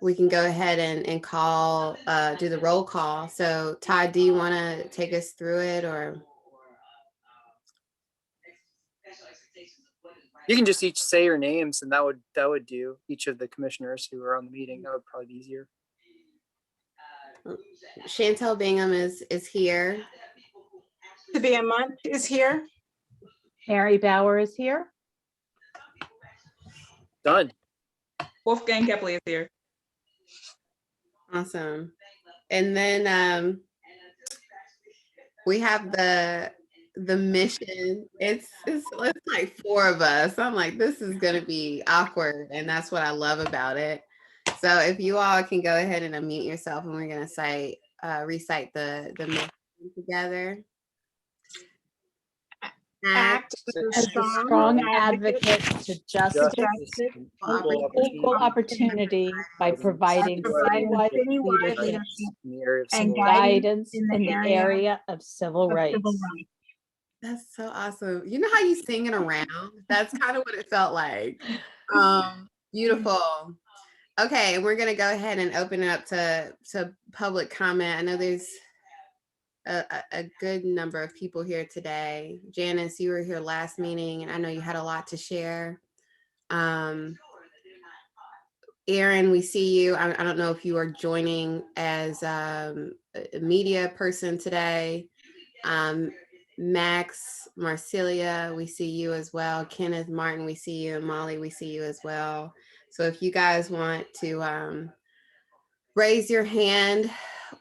we can go ahead and call, do the roll call. So Todd, do you want to take us through it, or? You can just each say your names, and that would do each of the commissioners who are on the meeting. That would probably be easier. Chantel Bingham is here. Tabia Munt is here. Mary Bauer is here. Done. Wolfgang Kepley is here. Awesome. And then we have the mission. It's like 4 of us. I'm like, this is gonna be awkward, and that's what I love about it. So if you all can go ahead and unmute yourself, and we're gonna say recite the mission together. Act As a strong advocate to justice and equal opportunity by providing citywide leadership In the area of and civil rights. guidance in the area of civil rights. That's so awesome. You know how you sing it around? That's kind of what it felt like. Beautiful. Okay, we're gonna go ahead and open it up to public comment. I know there's a good number of people here today. Janice, you were here last meeting, and I know you had a lot to share. Aaron, we see you. I don't know if you are joining as a media person today. Max, Marcilia, we see you as well. Kenneth Martin, we see you. And Molly, we see you as well. So if you guys want to raise your hand,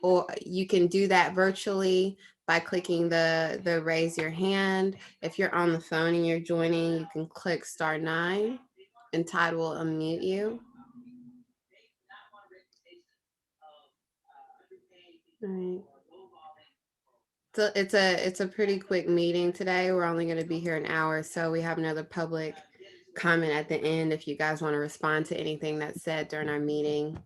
or you can do that virtually by clicking the raise your hand. If you're on the phone and you're joining, you can click *9 and Todd will unmute you. All right. So it's a pretty quick meeting today. We're only going to be here an hour, so we have another public comment at the end if you guys want to respond to anything that's said during our meeting.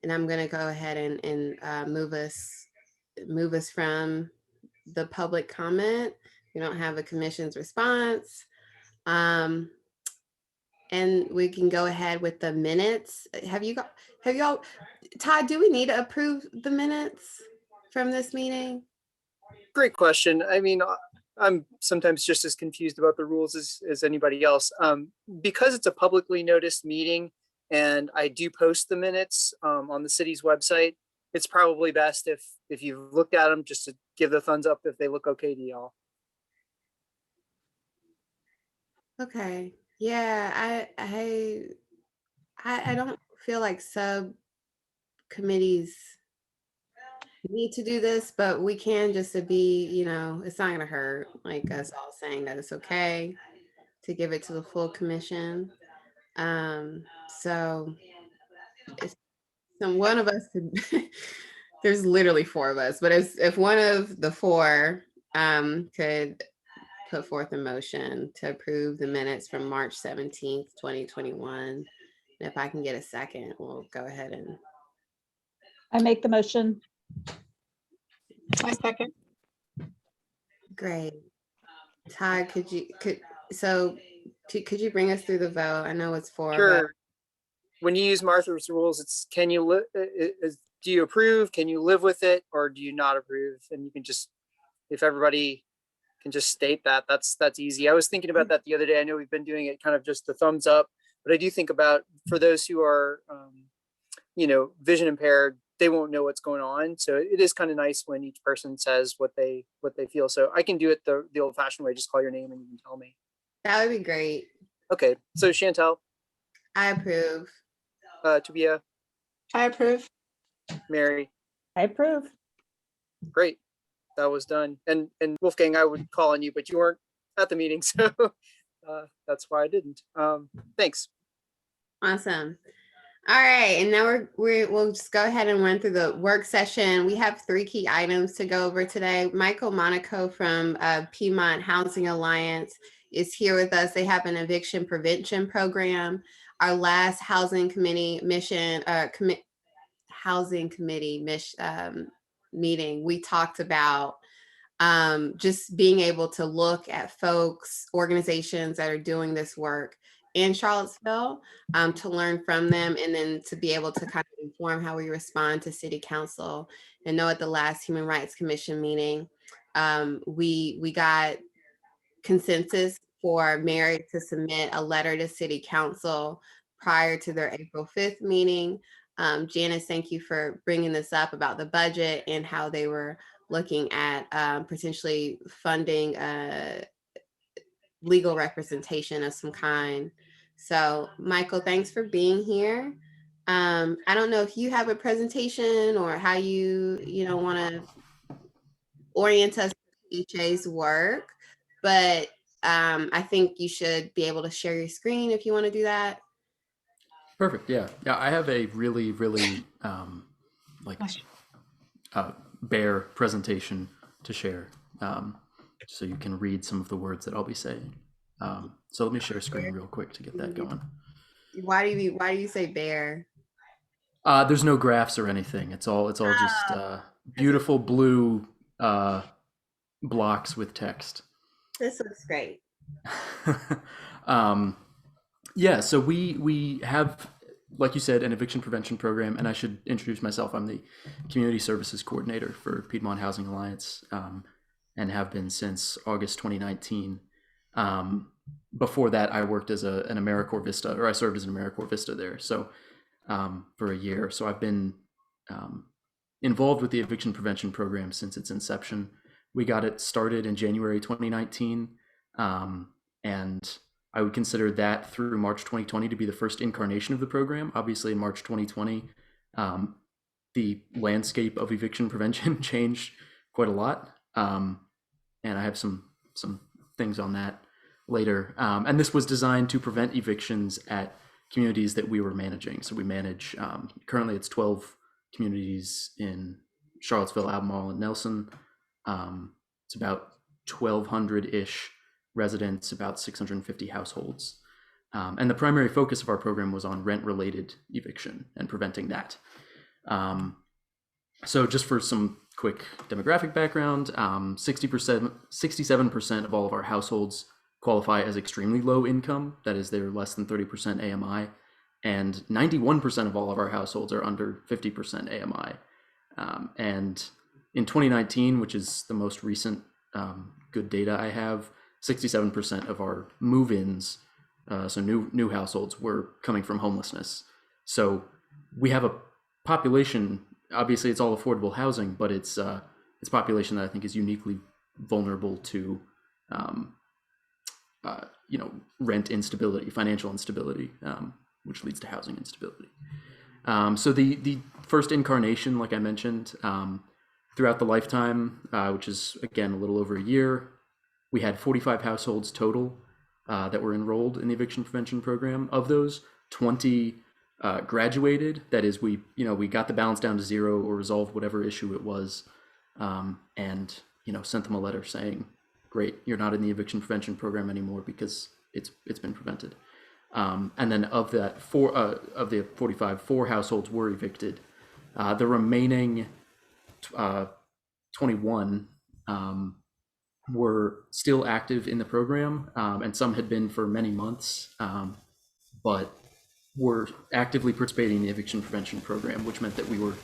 And I'm going to go ahead and move us from the public comment. We don't have a commission's response. And we can go ahead with the minutes. Have y'all, Todd, do we need to approve the minutes from this meeting? Great question. I mean, I'm sometimes just as confused about the rules as anybody else. Because it's a publicly noticed meeting, and I do post the minutes on the city's website, it's probably best if you've looked at them just to give the thumbs up if they look okay to y'all. Okay. Yeah, I don't feel like subcommittees need to do this, but we can, just to be, it's not gonna hurt, like us all saying that it's okay to give it to the full commission. So one of us could, there's literally 4 of us, but if one of the 4 could put forth a motion to approve the minutes from March 17th, 2021. And if I can get a second, we'll go ahead and. I make the motion. I second. Great. Todd, could you bring us through the vote? I know it's 4. Sure. When you use Martha's rules, it's do you approve? Can you live with it, or do you not approve? And you can just, if everybody can just state that, that's easy. I was thinking about that the other day. I know we've been doing it kind of just the thumbs up, but I do think about, for those who are, vision impaired, they won't know what's going on. So it is kind of nice when each person says what they feel. So I can do it the old fashioned way. Just call your name and you can tell me. That would be great. Okay. So Chantel. I approve. Tabia. I approve. Mary. I approve. Great. That was done. And Wolfgang, I would call on you, but you weren't at the meeting. So that's why I didn't. Thanks. Awesome. All right, and now we'll just go ahead and run through the work session. We have 3 key items to go over today. Michael Monaco from Piedmont Housing Alliance is here with us. They have an eviction prevention program. Our last housing committee mission, meeting, we talked about just being able to look at folks, organizations that are doing this work, in Charlottesville, to learn from them and then to be able to kind of inform how we respond to city council. And know at the last Human Rights Commission meeting, we got consensus for Mary to submit a letter to city council prior to their April 5th meeting. Janice, thank you for bringing this up about the budget and how they were looking at potentially funding legal representation of some kind. So Michael, thanks for being here. I don't know if you have a presentation or how you want to orient us to HA's work, but I think you should be able to share your screen if you want to do that. Perfect. Yeah. Yeah. I have a really, really bare presentation to share, so you can read some of the words that I'll be saying. So let me share screen real quick to get that going. Why do you say bear? There's no graphs or anything. It's all just beautiful blue blocks with text. This looks great. Yeah, so we have, like you said, an eviction prevention program, and I should introduce myself. I'm the community services coordinator for Piedmont Housing Alliance, and have been since August 2019. Before that, I worked as an AmeriCorps Vista, or I served as an AmeriCorps Vista there. So for a year. So I've been involved with the eviction prevention program since its inception. We got it started in January 2019, and I would consider that through March 2020 to be the first incarnation of the program. Obviously, in March 2020, the landscape of eviction prevention changed quite a lot, and I have some things on that later. And this was designed to prevent evictions at communities that we were managing. So we manage, currently it's 12 communities in Charlottesville, Albemarle, and Nelson. It's about 1,200-ish residents, about 650 households. And the primary focus of our program was on rent-related eviction and preventing that. So just for some quick demographic background, 67% of all of our households qualify as extremely low income. That is, they're less than 30% AMI. And 91% of all of our households are under 50% AMI. And in 2019, which is the most recent good data I have, 67% of our move-ins, so new households, were coming from homelessness. So we have a population, obviously it's all affordable housing, but it's population that I think is uniquely vulnerable to rent instability, financial instability, which leads to housing instability. So the first incarnation, like I mentioned, throughout the lifetime, which is again a little over a year, we had 45 households total that were enrolled in the eviction prevention program. Of those, 20 graduated. That is, we got the balance down to zero or resolved whatever issue it was, and sent them a letter saying, "Great, you're not in the eviction prevention program anymore because it's been prevented." And then of that of the 45, 4 households were evicted. The remaining 21 were still active in the program, and some had been for many months, but were actively participating in the eviction prevention program, which meant that we were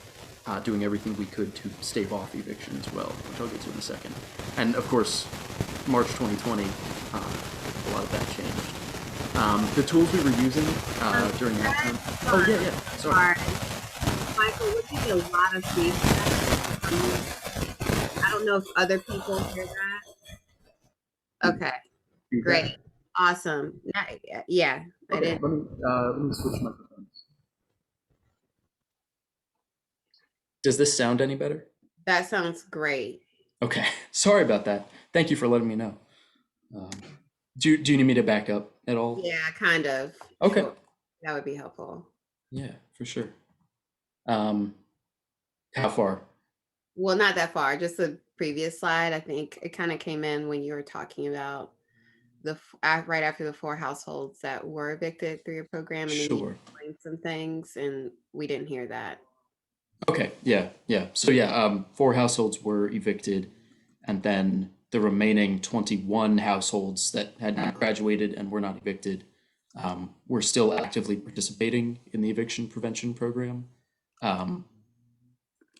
doing everything we could to stave off eviction as well, which I'll get to in a second. And of course, March 2020, a lot of that changed. The tools we were using during that time. Oh yeah. Sorry. Michael, we're getting a lot of feedback. I don't know if other people hear that. Okay, great, awesome. Yeah, I Okay, did. let me switch microphones. Does this sound any better? That sounds great. Okay, sorry about that. Thank you for letting me know. Do you need me to back up at all? Yeah, kind of. Okay. Sure. That would be helpful. Yeah, for sure. How far? Well, not that far, just the previous slide. I think it kind of came in when you were talking about right after the 4 households that were evicted through your program, and then you Sure. explained some things, and we didn't hear that. Okay, yeah. So 4 households were evicted, and then the remaining 21 households that had not graduated and were not evicted were still actively participating in the eviction prevention program,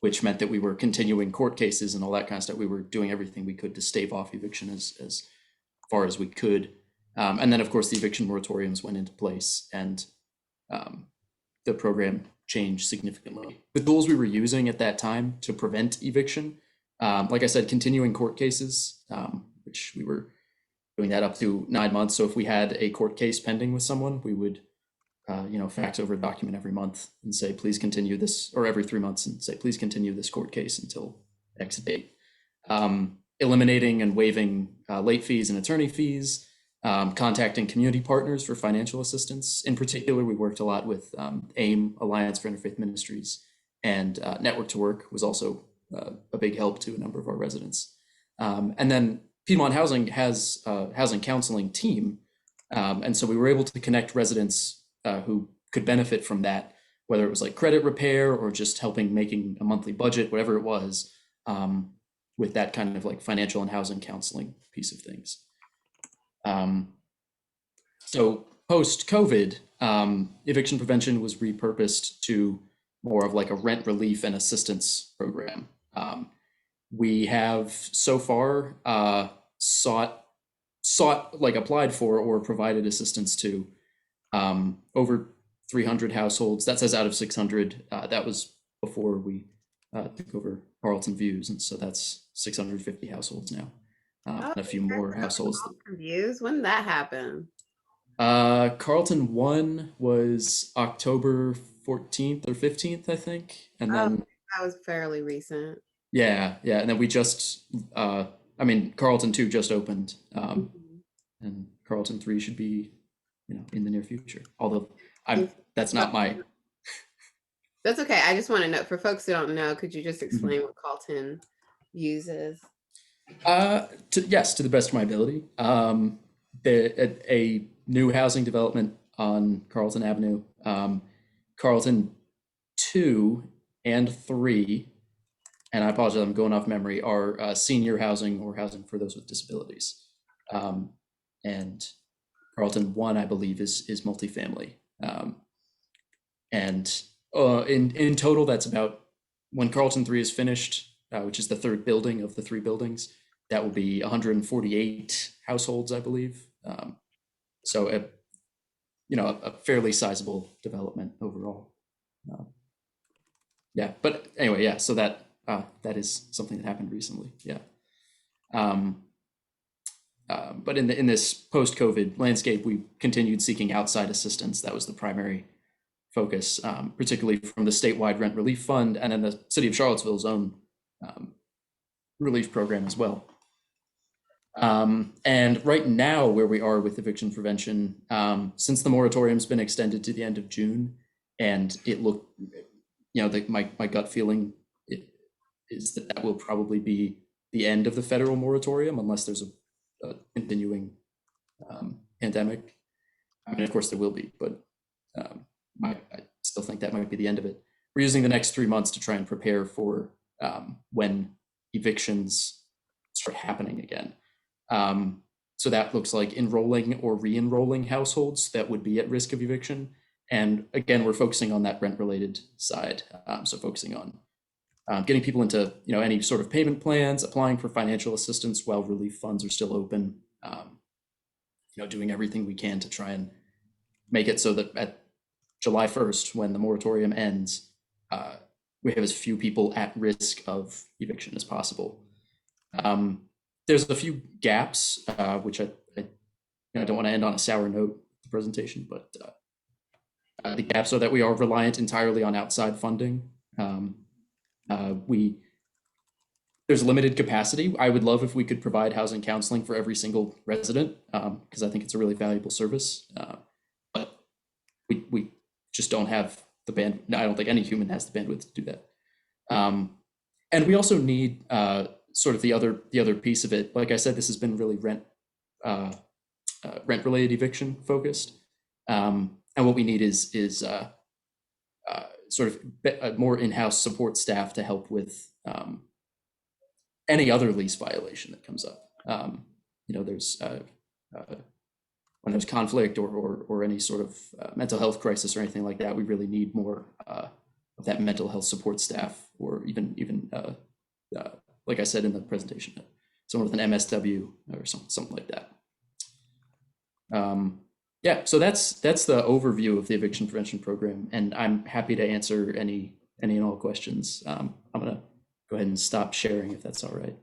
which meant that we were continuing court cases and all that kind of stuff. We were doing everything we could to stave off eviction as far as we could. And then, of course, the eviction moratoriums went into place, and the program changed significantly. The tools we were using at that time to prevent eviction, like I said, continuing court cases, which we were doing that up to 9 months. So if we had a court case pending with someone, we would, fax over a document every month and say, please continue this, or every 3 months and say, please continue this court case until X date. Eliminating and waiving late fees and attorney fees, contacting community partners for financial assistance. In particular, we worked a lot with AIM, Alliance for Interfaith Ministries, and Network to Work was also a big help to a number of our residents. And then Piedmont Housing has a housing counseling team. And so we were able to connect residents who could benefit from that, whether it was like credit repair or just helping making a monthly budget, whatever it was, with that kind of like financial and housing counseling piece of things. So post-COVID, eviction prevention was repurposed to more of like a rent relief and assistance program. We have so far applied for or provided assistance to over 300 households. That says out of 600. That was before we took over Carlton Views, and so that's 650 households now. And a few more households. Views. When did that happen? Carlton 1 was October 14th or 15th, I think. And then That was fairly recent. yeah. And then we just Carlton 2 just opened. And Carlton 3 should be, in the near future. Although that's not my. That's okay. I just want to know, for folks who don't know, could you just explain what Carlton uses? Yes, to the best of my ability. A new housing development on Carlton Avenue, Carlton 2 and 3, and I apologize, I'm going off memory, are senior housing or housing for those with disabilities. And Carlton 1, I believe, is multifamily. And in total, that's about, when Carlton 3 is finished, which is the third building of the 3 buildings, that will be 148 households, I believe. So a fairly sizable development overall. But anyway, so that is something that happened recently. But in this post-COVID landscape, we continued seeking outside assistance. That was the primary focus, particularly from the statewide rent relief fund and then the city of Charlottesville's own relief program as well. And right now, where we are with eviction prevention, since the moratorium's been extended to the end of June, and it looked, my gut feeling is that will probably be the end of the federal moratorium, unless there's a continuing pandemic. I mean, of course there will be, but I still think that might be the end of it. We're using the next 3 months to try and prepare for when evictions start happening again. So that looks like enrolling or re-enrolling households that would be at risk of eviction. And again, we're focusing on that rent-related side. So focusing on getting people into any sort of payment plans, applying for financial assistance while relief funds are still open. Doing everything we can to try and make it so that at July 1st, when the moratorium ends, we have as few people at risk of eviction as possible. There's a few gaps, which I don't want to end on a sour note, the presentation, but the gaps are that we are reliant entirely on outside funding. There's limited capacity. I would love if we could provide housing counseling for every single resident, because I think it's a really valuable service. But we just don't have the bandwidth. I don't think any human has the bandwidth to do that. And we also need sort of the other piece of it. Like I said, this has been really rent-related eviction focused. And what we need is sort of more in-house support staff to help with any other lease violation that comes up. There's when there's conflict or any sort of mental health crisis or anything like that, we really need more of that mental health support staff, or even like I said in the presentation, someone with an MSW or something like that. Yeah, so that's the overview of the eviction prevention program, and I'm happy to answer any and all questions. I'm gonna go ahead and stop sharing if that's all right.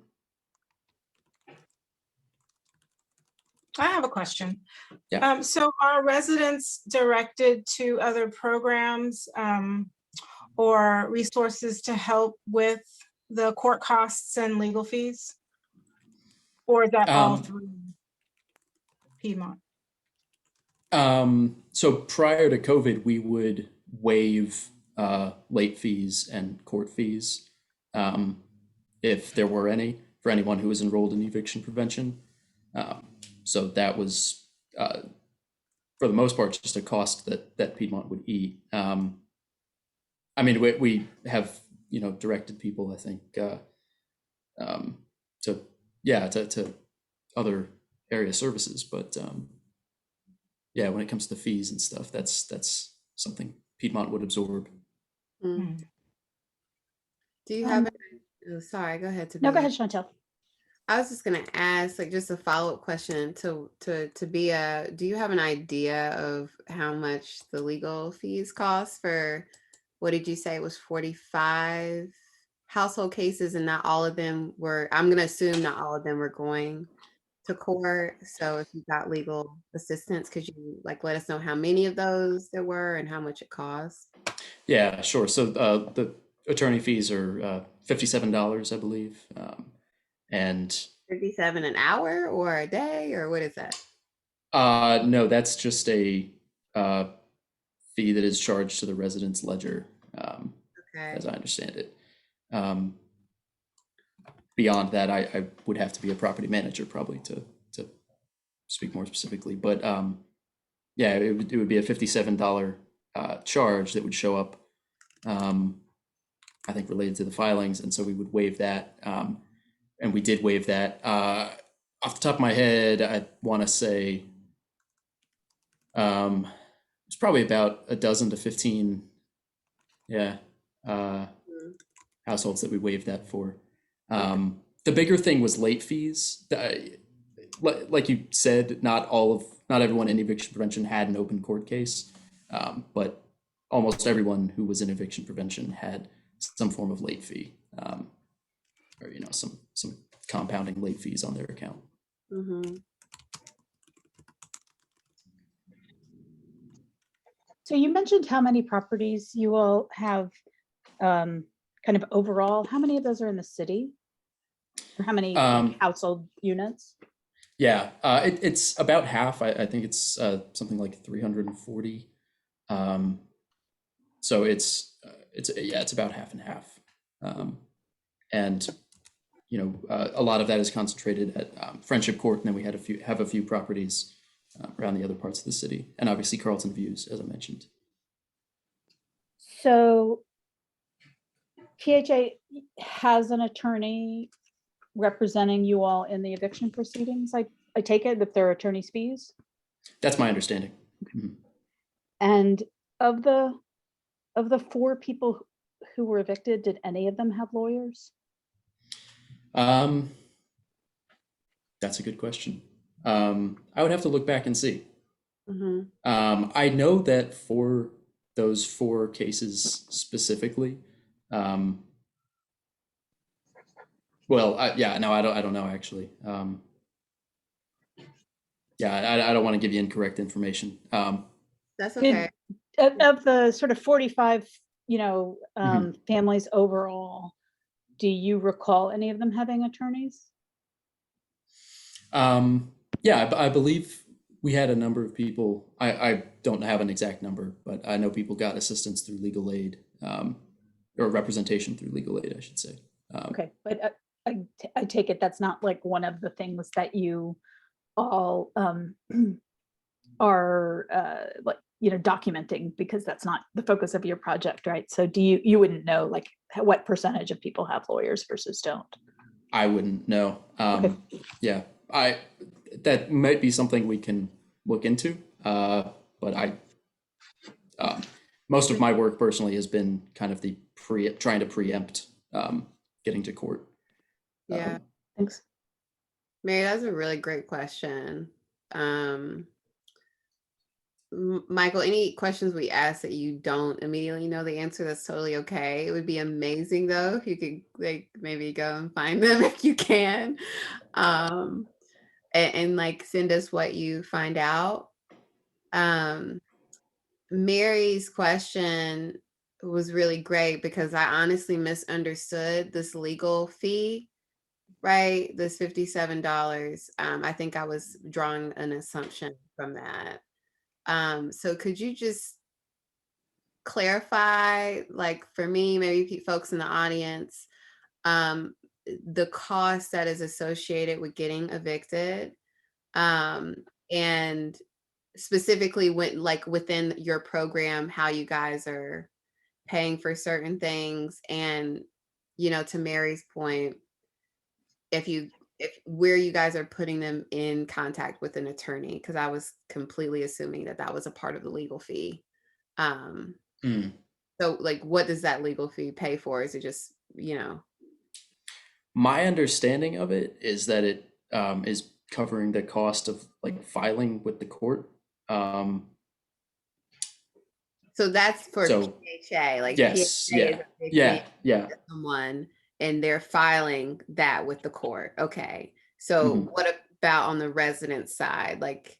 I have a question. Yeah. So are residents directed to other programs or resources to help with the court costs and legal fees? Or is that all through Piedmont? So prior to COVID, we would waive late fees and court fees if there were any, for anyone who was enrolled in eviction prevention. So that was, for the most part, just a cost that Piedmont would eat. I mean, we have, directed people, I think, to other area services, but yeah, when it comes to fees and stuff, that's something Piedmont would absorb. Mm. Do you have? Sorry, go ahead. No, go ahead, Chantel. I was just gonna ask, like, just a follow-up question to Bia. Do you have an idea of how much the legal fees cost for? What did you say it was 45 household cases, and not all of them were? I'm gonna assume not all of them were going to court. So if you got legal assistance, could you let us know how many of those there were and how much it cost? Yeah, sure. So the attorney fees are $57, I believe, and 57 an hour or a day, or what is that? no, that's just a fee that is charged to the resident's ledger, Okay. as I understand it. Beyond that, I would have to be a property manager probably to speak more specifically, but yeah, it would be a $57 charge that would show up, I think, related to the filings, and so we would waive that, and we did waive that. Off the top of my head, I want to say it's probably about a dozen to 15, households that we waived that for. The bigger thing was late fees. Like you said, not everyone in eviction prevention had an open court case, but almost everyone who was in eviction prevention had some form of late fee, or some compounding late fees on their account. Mm-hmm. So you mentioned how many properties you all have, kind of overall. How many of those are in the city? Or how many household units? Yeah, it's about half. I think it's something like 340. So it's about half and half, and a lot of that is concentrated at Friendship Court, and then we have a few properties around the other parts of the city, and obviously Carlton Views, as I mentioned. So PHA has an attorney representing you all in the eviction proceedings. I take it that they're attorney's fees. That's my understanding. Mm-hmm. And of the 4 people who were evicted, did any of them have lawyers? That's a good question. I would have to look back and see. Mm-hmm. I know that for those 4 cases specifically, I don't know actually. I don't want to give you incorrect information. That's okay. Of the sort of 45, families overall, do you recall any of them having attorneys? I believe we had a number of people. I don't have an exact number, but I know people got assistance through legal aid, or representation through legal aid, I should say. Okay, but I take it that's not like one of the things that you all are documenting, because that's not the focus of your project, right? So you wouldn't know like what percentage of people have lawyers versus don't? I wouldn't know. Okay. Yeah, that might be something we can look into. But most of my work personally has been kind of the trying to preempt getting to court. Yeah. Thanks. Mary, that's a really great question. Michael, any questions we ask that you don't immediately know the answer, that's totally okay. It would be amazing though if you could like maybe go and find them if you can. And like send us what you find out. Mary's question was really great because I honestly misunderstood this legal fee, right? This $57. I think I was drawing an assumption from that. So could you just clarify, like for me, maybe folks in the audience, the cost that is associated with getting evicted, and specifically when like within your program, how you guys are paying for certain things, and to Mary's point, if where you guys are putting them in contact with an attorney, because I was completely assuming that that was a part of the legal fee. So like what does that legal fee pay for? Is it just My understanding of it is that it is covering the cost of like filing with the court. So that's for So, PHA, like yes, PHA is yeah. someone and they're filing that with the court. Okay. So what about on the resident side? Like,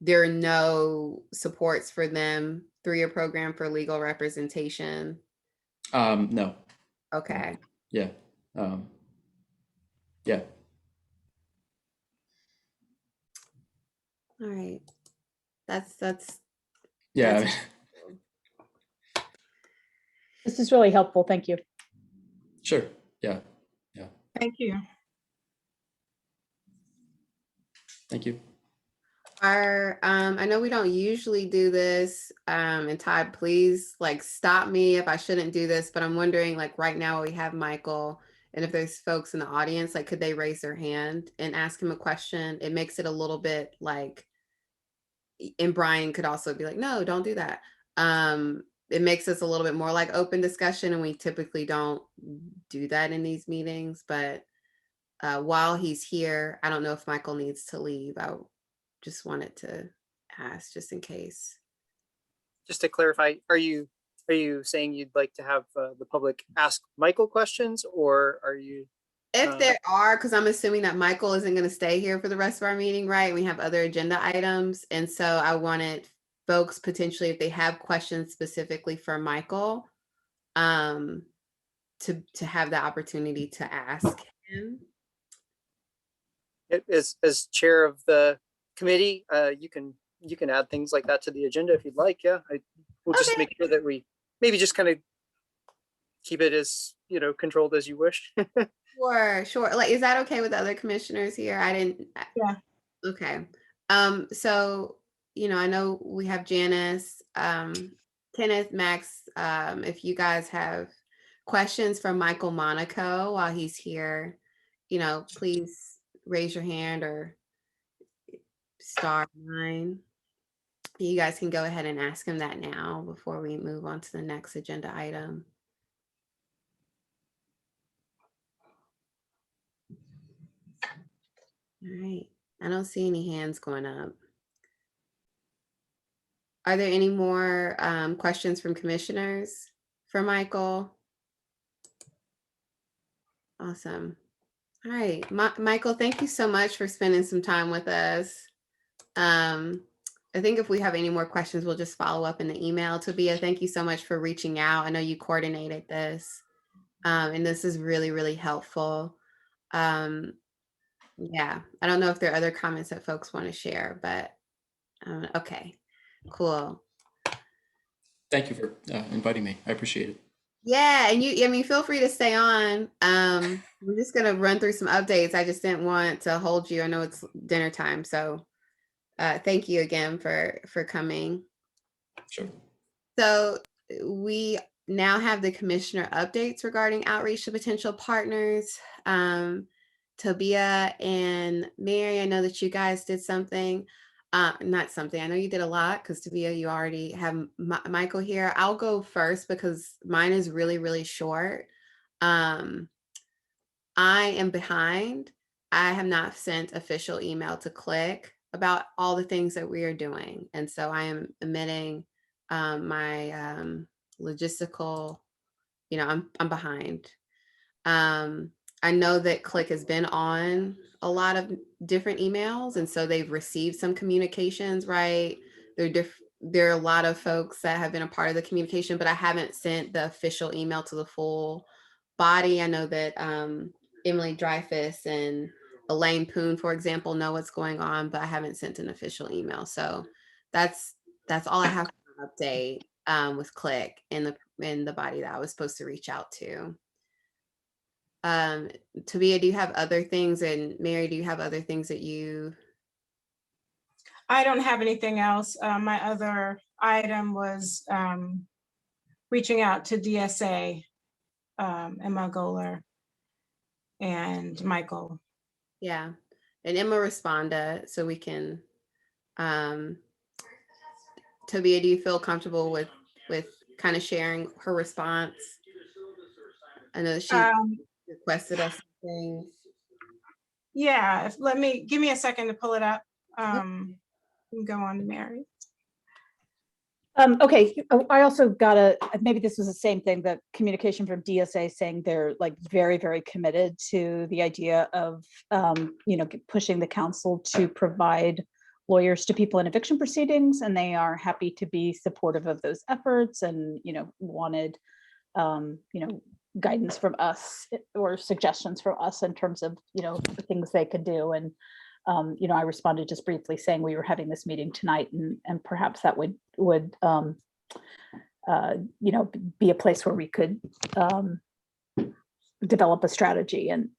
there are no supports for them through your program for legal representation? No. Okay. Yeah. Yeah. All right. That's Yeah. That's- This is really helpful. Thank you. Sure. Yeah. Thank you. Thank you. I know we don't usually do this, and Todd, please like stop me if I shouldn't do this, but I'm wondering like right now we have Michael, and if there's folks in the audience, like could they raise their hand and ask him a question? It makes it a little bit like, and Brian could also be like, no, don't do that. It makes us a little bit more like open discussion, and we typically don't do that in these meetings, but while he's here, I don't know if Michael needs to leave. I just wanted to ask just in case. Just to clarify, are you saying you'd like to have the public ask Michael questions, or are you? If there are, because I'm assuming that Michael isn't going to stay here for the rest of our meeting, right? We have other agenda items. And so I wanted folks potentially, if they have questions specifically for Michael, to have the opportunity to ask him. As chair of the committee, you can add things like that to the agenda if you'd like. Yeah, we'll just make sure that we maybe just kind of keep it as controlled as you wish. Sure. Like, is that okay with other commissioners here? Yeah. Okay. So, I know we have Janice, Kenneth, Max, if you guys have questions for Michael Monaco while he's here, please raise your hand or *9. You guys can go ahead and ask him that now before we move on to the next agenda item. All right. I don't see any hands going up. Are there any more questions from commissioners for Michael? Awesome. All right, Michael, thank you so much for spending some time with us. I think if we have any more questions, we'll just follow up in the email. Tabia, thank you so much for reaching out. I know you coordinated this, and this is really, really helpful. Yeah, I don't know if there are other comments that folks want to share, but okay, cool. Thank you for inviting me. I appreciate it. Yeah, and feel free to stay on. We're just gonna run through some updates. I just didn't want to hold you. I know it's dinner time, so thank you again for coming. Sure. So we now have the commissioner updates regarding outreach to potential partners. Tobia and Mary, I know that you guys did something. Not something. I know you did a lot because Tobia, you already have Michael here. I'll go first because mine is really, really short. Um, I am behind. I have not sent official email to Click about all the things that we are doing. And so I am admitting my logistical, I'm behind. I know that Click has been on a lot of different emails, and so they've received some communications, right? There are a lot of folks that have been a part of the communication, but I haven't sent the official email to the full body. I know that Emily Dreyfus and Elaine Poon, for example, know what's going on, but I haven't sent an official email. So that's all I have for an update with Click in the body that I was supposed to reach out to. Tabia, do you have other things? And Mary, do you have other things that you? I don't have anything else. My other item was reaching out to DSA, Emma Goler and Michael. Yeah, and Emma responded, so we can. Tabia, do you feel comfortable with kind of sharing her response? I know she requested us things. Yeah, give me a second to pull it up. You can go on to Mary. Okay, I also maybe this was the same thing, the communication from DSA saying they're like very, very committed to the idea of, pushing the council to provide lawyers to people in eviction proceedings, and they are happy to be supportive of those efforts and, wanted, guidance from us or suggestions from us in terms of, the things they could do. And I responded just briefly saying we were having this meeting tonight, and perhaps that would be a place where we could develop a strategy and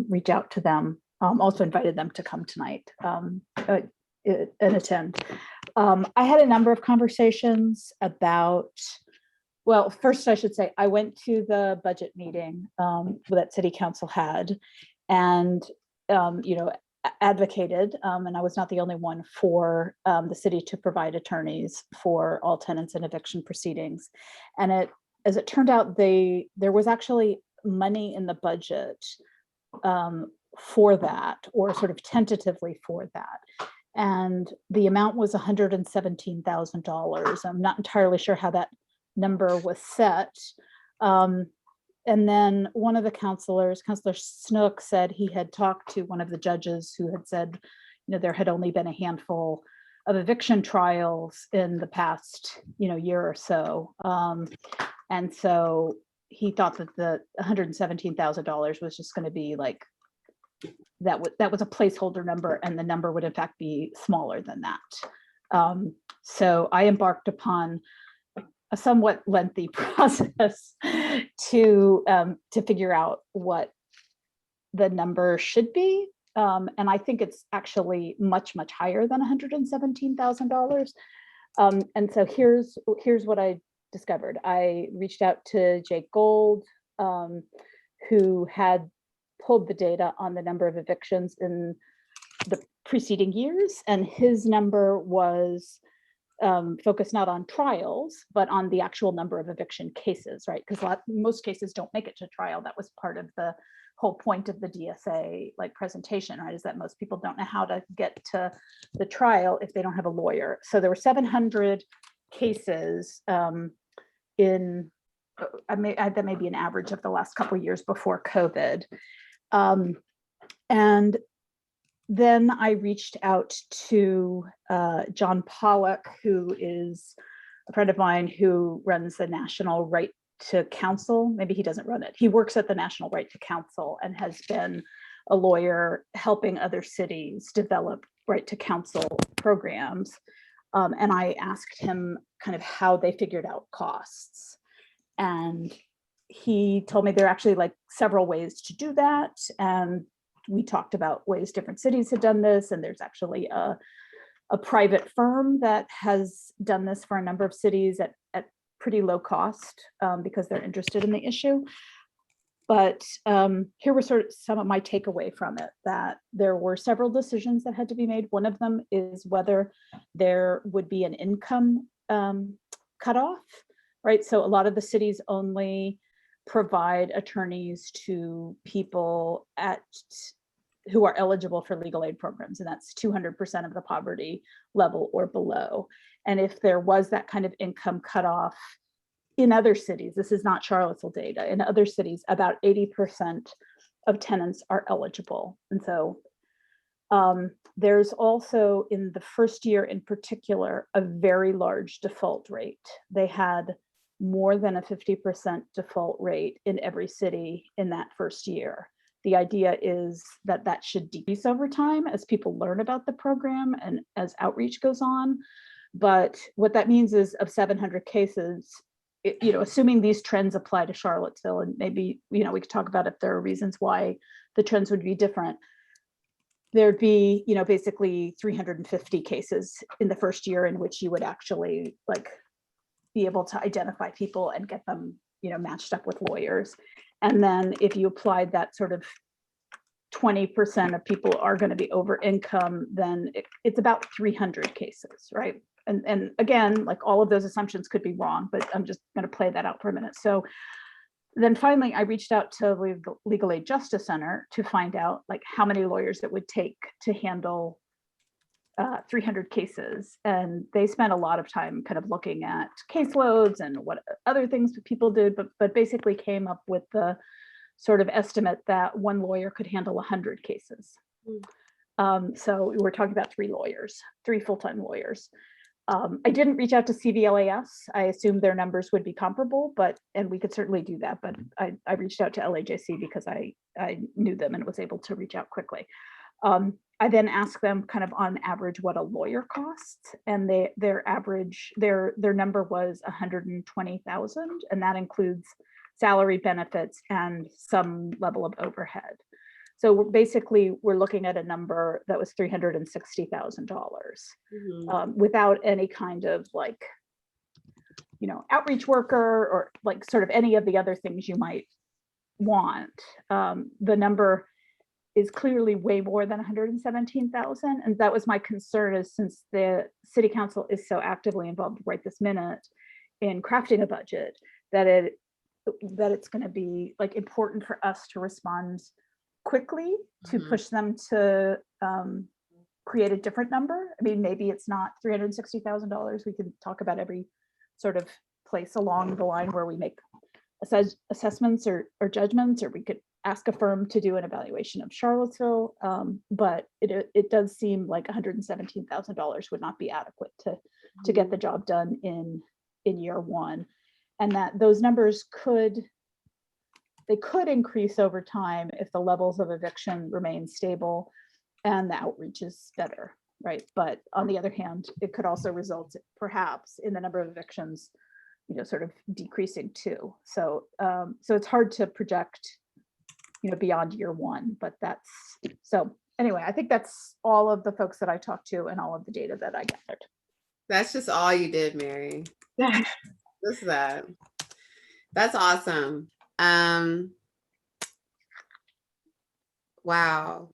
reach out to them. Also invited them to come tonight and attend. I had a number of conversations about. Well, first I should say I went to the budget meeting that City Council had, and advocated, and I was not the only one, for the city to provide attorneys for all tenants in eviction proceedings. And as it turned out, there was actually money in the budget for that, or sort of tentatively for that. And the amount was $117,000. I'm not entirely sure how that number was set. And then one of the counselors, Counselor Snook, said he had talked to one of the judges who had said, there had only been a handful of eviction trials in the past, year or so. And so he thought that the $117,000 was just going to be like, that was a placeholder number, and the number would in fact be smaller than that. So I embarked upon a somewhat lengthy process to figure out what the number should be. And I think it's actually much, much higher than $117,000. And so here's what I discovered. I reached out to Jake Gold, who had pulled the data on the number of evictions in the preceding years. And his number was focused not on trials, but on the actual number of eviction cases, right? Because most cases don't make it to trial. That was part of the whole point of the DSA presentation, right? Is that most people don't know how to get to the trial if they don't have a lawyer. So there were 700 cases that may be an average of the last couple of years before COVID. And then I reached out to John Pollock, who is a friend of mine who runs the National Right to Counsel. Maybe he doesn't run it. He works at the National Right to Counsel and has been a lawyer helping other cities develop right to counsel programs. And I asked him kind of how they figured out costs. And he told me there are actually several ways to do that. And we talked about ways different cities have done this, and there's actually a private firm that has done this for a number of cities at pretty low cost because they're interested in the issue. But here were sort of some of my takeaway from it, that there were several decisions that had to be made. One of them is whether there would be an income cutoff, right? So a lot of the cities only provide attorneys to people who are eligible for legal aid programs, and that's 200% of the poverty level or below. And if there was that kind of income cutoff in other cities, this is not Charlottesville data, in other cities, about 80% of tenants are eligible. And so there's also, in the first year in particular, a very large default rate. They had more than a 50% default rate in every city in that first year. The idea is that that should decrease over time as people learn about the program and as outreach goes on. But what that means is, of 700 cases, assuming these trends apply to Charlottesville, and maybe, we could talk about if there are reasons why the trends would be different, there'd be, basically 350 cases in the first year in which you would actually be able to identify people and get them, matched up with lawyers. And then if you applied that sort of 20% of people are going to be over income, then it's about 300 cases, right? And again, all of those assumptions could be wrong, but I'm just going to play that out for a minute. So then finally, I reached out to Legal Aid Justice Center to find out how many lawyers it would take to handle 300 cases. And they spent a lot of time kind of looking at caseloads and what other things people did, but basically came up with the sort of estimate that one lawyer could handle 100 cases. So we're talking about 3 full-time lawyers. I didn't reach out to CVLAS. I assumed their numbers would be comparable, and we could certainly do that. But I reached out to LAJC because I knew them and was able to reach out quickly. I then asked them kind of on average what a lawyer costs, and their number was 120,000, and that includes salary, benefits, and some level of overhead. So we're looking at a number that was $360,000 without any kind of outreach worker or sort of any of the other things you might want. The number is clearly way more than 117,000. And that was my concern, is since the city council is so actively involved right this minute in crafting a budget, that it's going to be important for us to respond quickly to push them to create a different number. I mean, maybe it's not $360,000. We could talk about every sort of place along the line where we make assessments or judgments, or we could ask a firm to do an evaluation of Charlottesville. But it does seem like $117,000 would not be adequate to get the job done in year one. And that those numbers could increase over time if the levels of eviction remain stable and the outreach is better, right? But on the other hand, it could also result perhaps in the number of evictions, sort of decreasing too. So it's hard to project, beyond year one, but so anyway, I think that's all of the folks that I talked to and all of the data that I gathered. That's just all you did, Mary. Just that. That's awesome. Wow.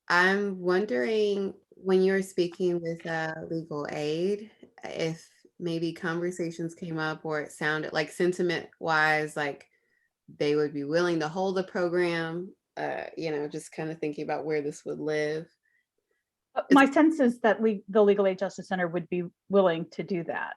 I'm wondering, when you were speaking with legal aid, if maybe conversations came up or it sounded like sentiment wise, they would be willing to hold the program, just kind of thinking about where this would live. My sense is that the Legal Aid Justice Center would be willing to do that.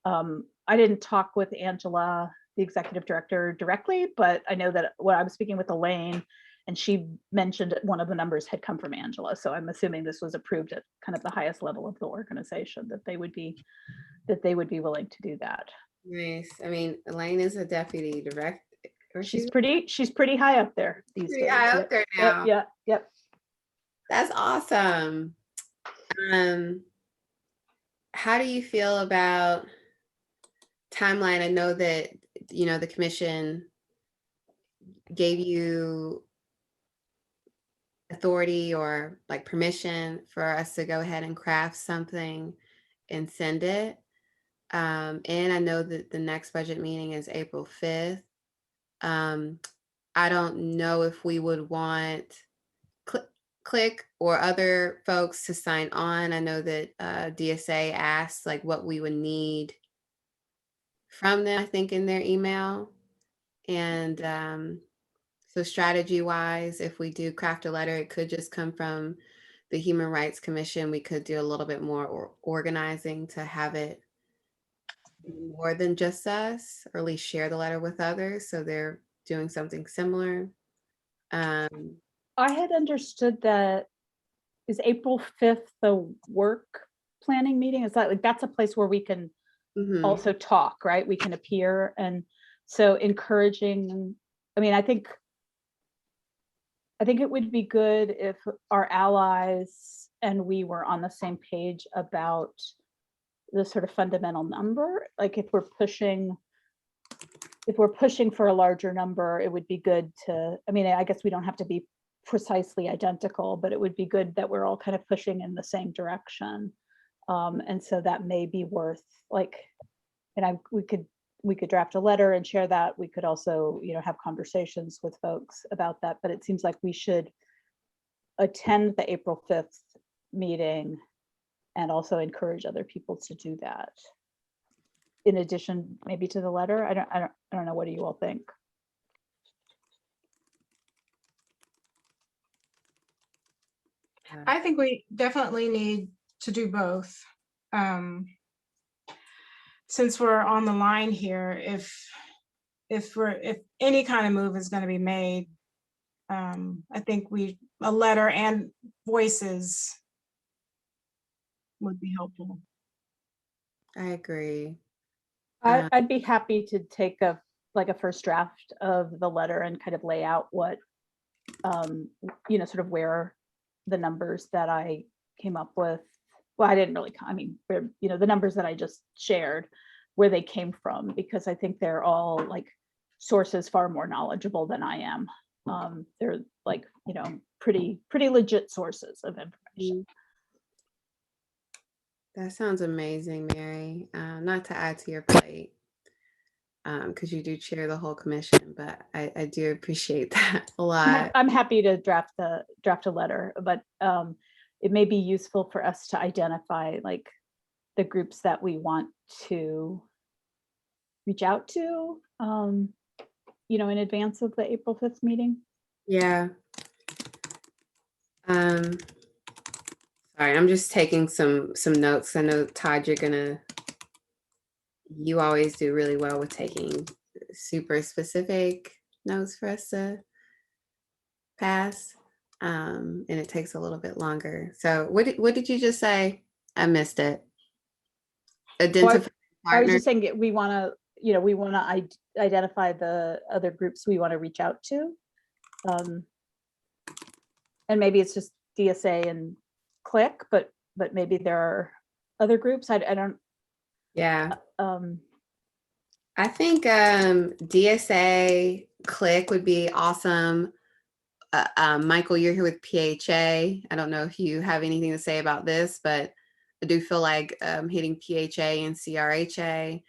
I didn't talk with Angela, the executive director, directly, but I know that when I was speaking with Elaine, and she mentioned one of the numbers had come from Angela. So I'm assuming this was approved at kind of the highest level of the organization, that they would be willing to do that. Nice. I mean, Elaine is a deputy director. She's pretty high up there these days. High up there now. Yep. That's awesome. How do you feel about timeline? I know that, the commission gave you authority or permission for us to go ahead and craft something and send it. And I know that the next budget meeting is April 5th. I don't know if we would want Click or other folks to sign on. I know that DSA asked like what we would need from them, I think, in their email. And so strategy wise, if we do craft a letter, it could just come from the Human Rights Commission. We could do a little bit more organizing to have it more than just us, or at least share the letter with others so they're doing something similar. I had understood that, is April 5th the work planning meeting? Is that like, that's a place where we can Mhm. also talk, right? We can appear. And so encouraging, I mean, I think it would be good if our allies and we were on the same page about the sort of fundamental number. Like if we're pushing for a larger number, it would be good to, I mean, I guess we don't have to be precisely identical, but it would be good that we're all kind of pushing in the same direction. And so that may be worth like, and we could draft a letter and share that. We could also, have conversations with folks about that, but it seems like we should attend the April 5th meeting and also encourage other people to do that. In addition, maybe to the letter. I don't know. What do you all think? I think we definitely need to do both. Since we're on the line here, if any kind of move is going to be made, I think a letter and voices would be helpful. I agree. I'd be happy to take a first draft of the letter and kind of lay out what, sort of where the numbers that I came up with. Well, I didn't really, the numbers that I just shared, where they came from, because I think they're all like sources far more knowledgeable than I am. They're like, pretty legit sources of information. That sounds amazing, Mary. Not to add to your plate, because you do chair the whole commission, but I do appreciate that a lot. I'm happy to draft a letter, but it may be useful for us to identify like the groups that we want to reach out to, in advance of the April 5th meeting. Yeah. Sorry, I'm just taking some notes. I know, Todd, you always do really well with taking super specific notes for us to pass. And it takes a little bit longer. So what did you just say? I missed it. Identify I was partners. just saying we want to, identify the other groups we want to reach out to. And maybe it's just DSA and Click, but maybe there are other groups. I don't. Yeah. I think DSA Click would be awesome. Michael, you're here with PHA. I don't know if you have anything to say about this, but I do feel like hitting PHA and CRHA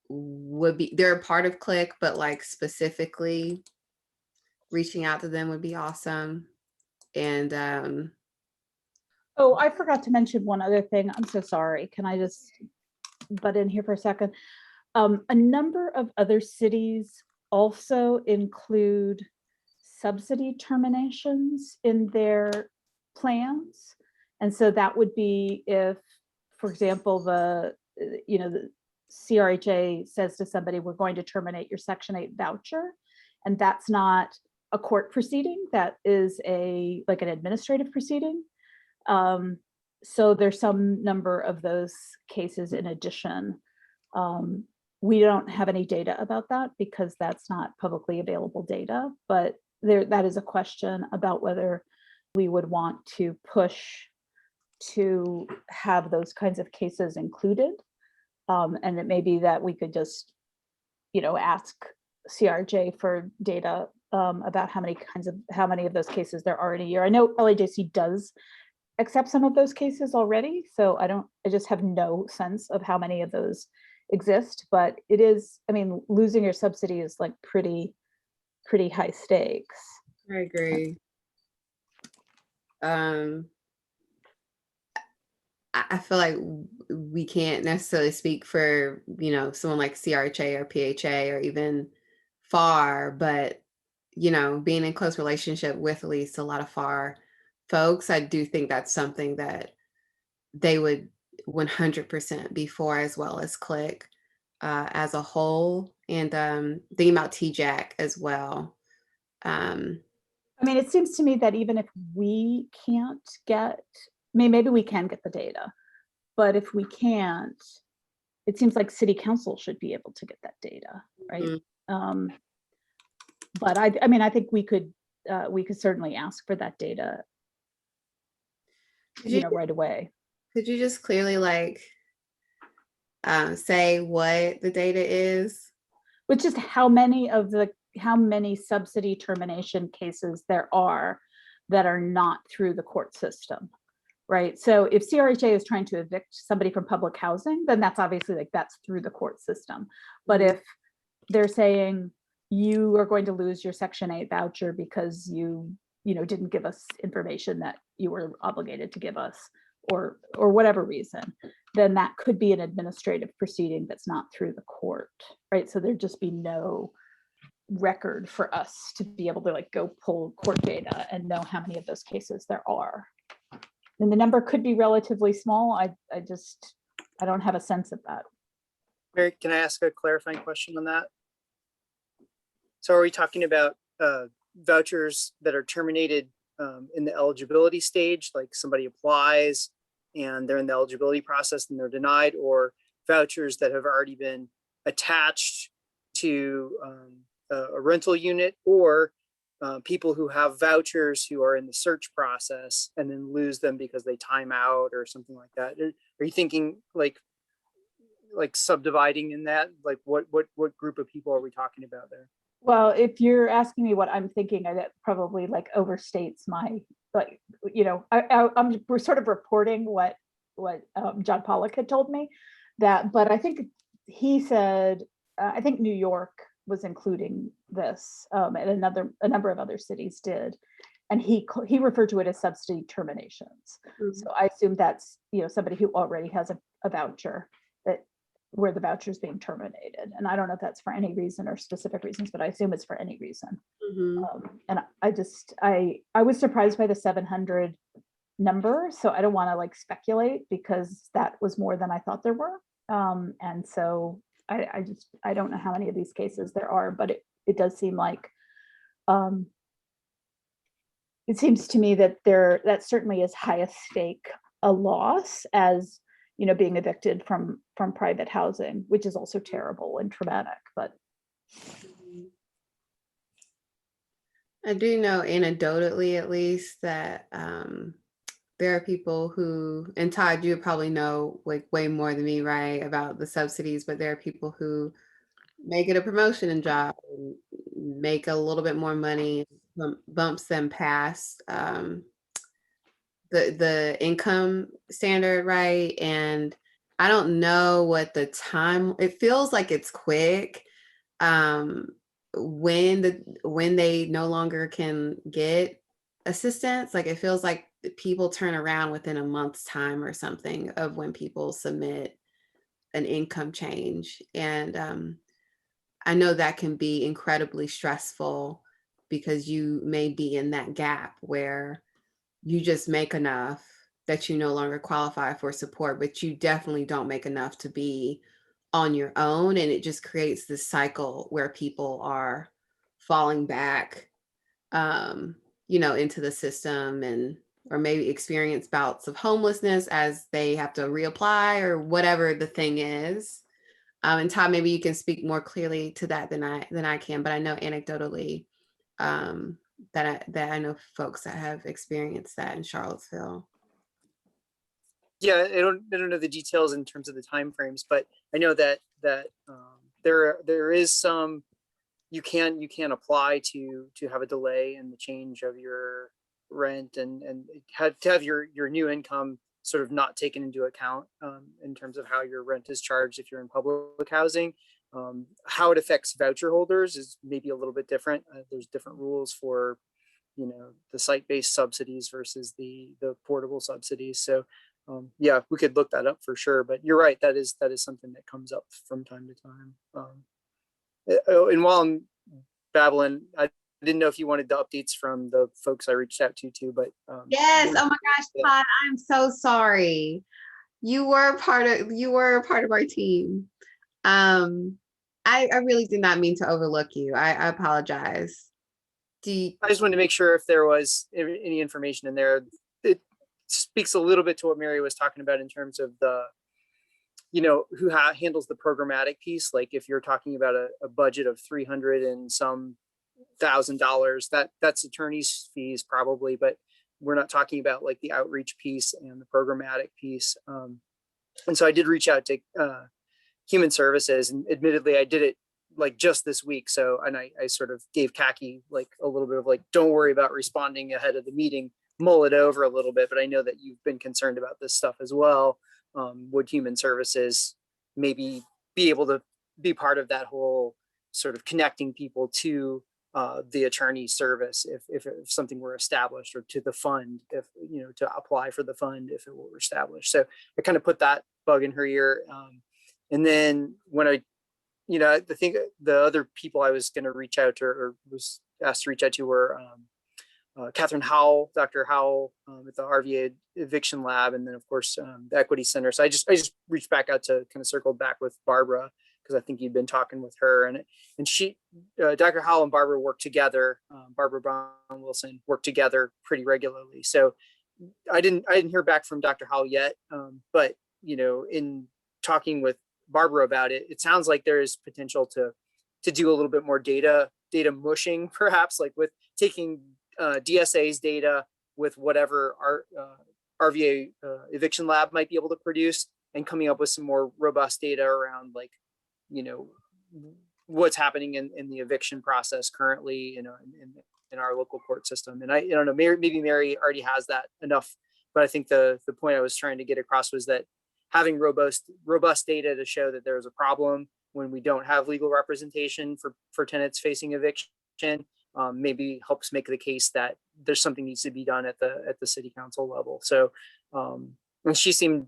would be, they're a part of Click, but like specifically reaching out to them would be awesome. And Oh, I forgot to mention one other thing. I'm so sorry. Can I just butt in here for a second? A number of other cities also include subsidy terminations in their plans. And so that would be if, for example, the CRHA says to somebody, we're going to terminate your Section 8 voucher. And that's not a court proceeding, that is an administrative proceeding. So there's some number of those cases in addition. We don't have any data about that because that's not publicly available data, but that is a question about whether we would want to push to have those kinds of cases included. And it may be that we could just, ask CRJ for data about how many of those cases there are in a year. I know LAJC does accept some of those cases already, so I just have no sense of how many of those exist, but it is, losing your subsidy is like pretty pretty high stakes. I agree. I feel like we can't necessarily speak for, someone like CRHA or PHA or even FAR, but, being in close relationship with at least a lot of FAR folks, I do think that's something that they would 100% be for, as well as Click as a whole. And thinking about TJAC as well. I mean, it seems to me that even if we can't get, maybe we can get the data, but if we can't, it seems like city council should be able to get that data, right? But I mean, I think we could certainly ask for that data, right away. Could you just clearly say what the data is? Which is how many subsidy termination cases there are that are not through the court system, right? So if CRHA is trying to evict somebody from public housing, then that's obviously that's through the court system. But if they're saying you are going to lose your Section 8 voucher because you didn't give us information that you were obligated to give us, or whatever reason, then that could be an administrative proceeding that's not through the court, right? So there'd just be no record for us to be able to go pull court data and know how many of those cases there are. And the number could be relatively small. I don't have a sense of that. Mary, can I ask a clarifying question on that? So are we talking about vouchers that are terminated in the eligibility stage, like somebody applies and they're in the eligibility process and they're denied, or vouchers that have already been attached to a rental unit, or people who have vouchers who are in the search process and then lose them because they time out or something like that? Are you thinking like subdividing in that? Like what group of people are we talking about there? Well, if you're asking me what I'm thinking, that probably overstates my, we're sort of reporting what John Pollock had told me, but I think he said, I think New York was including this, and a number of other cities did, and he referred to it as subsidy terminations. So I assume that's somebody who already has a voucher where the voucher is being terminated, and I don't know if that's for any reason or specific reasons, but I assume it's for any reason. And I was surprised by the 700 number, so I don't want to speculate, because that was more than I thought there were. And so I don't know how many of these cases there are, but it does seem like it seems to me that that certainly is highest stake a loss as being evicted from private housing, which is also terrible and traumatic. But I do know anecdotally, at least, that there are people who, and Todd, you probably know way more than me, right, about the subsidies, but there are people who may get a promotion in job, and make a little bit more money, bumps them past the income standard, right? And I don't know what the time, it feels like it's quick when they no longer can get assistance. It feels like people turn around within a month's time or something of when people submit an income change. And I know that can be incredibly stressful, because you may be in that gap where you just make enough that you no longer qualify for support, but you definitely don't make enough to be on your own. And it just creates this cycle where people are falling back, into the system, or maybe experience bouts of homelessness as they have to reapply or whatever the thing is. And Todd, maybe you can speak more clearly to that than I can, but I know anecdotally that I know folks that have experienced that in Charlottesville. Yeah, I don't know the details in terms of the timeframes, but I know that there is some, you can apply to have a delay in the change of your rent, and to have your new income sort of not taken into account in terms of how your rent is charged if you're in public housing. How it affects voucher holders is maybe a little bit different. There's different rules for, the site-based subsidies versus the portable subsidies. So yeah, we could look that up for sure. But you're right, that is something that comes up from time to time. And while I'm babbling, I didn't know if you wanted the updates from the folks I reached out to too, but Yes. Oh my gosh, Todd, I'm so sorry. You were a part of our team. I really did not mean to overlook you. I apologize. I just wanted to make sure if there was any information in there. It speaks a little bit to what Mary was talking about in terms of the, who handles the programmatic piece. Like if you're talking about a budget of 300 and some $1,000, that's attorney's fees probably, but we're not talking about like the outreach piece and the programmatic piece. And so I did reach out to Human Services, and admittedly I did it like just this week. So, and I sort of gave Kaki like a little bit of like, don't worry about responding ahead of the meeting, mull it over a little bit, but I know that you've been concerned about this stuff as well. Would Human Services maybe be able to be part of that whole sort of connecting people to the attorney service if something were established, or to the fund, if, to apply for the fund if it were established. So I kind of put that bug in her ear. And then when I think the other people I was going to reach out to, or was asked to reach out to, were Catherine Howell, Dr. Howell at the RVA Eviction Lab, and then of course the Equity Center. So I just reached back out to kind of circle back with Barbara, because I think you'd been talking with her, and she, Dr. Howell and Barbara work together. Barbara Brown Wilson work together pretty regularly. So I didn't hear back from Dr. Howell yet, but in talking with Barbara about it, it sounds like there is potential to do a little bit more data mushing, perhaps, like with taking DSA's data with whatever our RVA Eviction Lab might be able to produce, and coming up with some more robust data around like, what's happening in the eviction process currently, in our local court system. And I don't know, maybe Mary already has that enough, but I think the point I was trying to get across was that having robust data to show that there's a problem when we don't have legal representation for tenants facing eviction, maybe helps make the case that there's something needs to be done at the city council level. So, and she seemed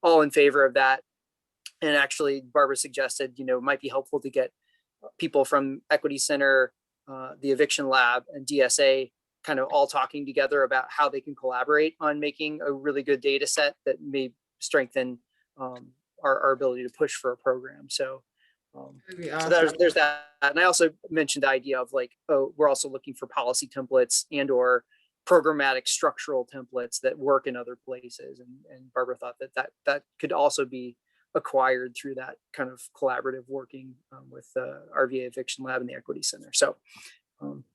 all in favor of that. And actually Barbara suggested, it might be helpful to get people from Equity Center, the Eviction Lab, and DSA kind of all talking together about how they can collaborate on making a really good data set that may strengthen our ability to push for a program. So, so there's that. And I also mentioned the idea of like, we're also looking for policy templates and or programmatic structural templates that work in other places. And Barbara thought that could also be acquired through that kind of collaborative working with the RVA Eviction Lab and the Equity Center. So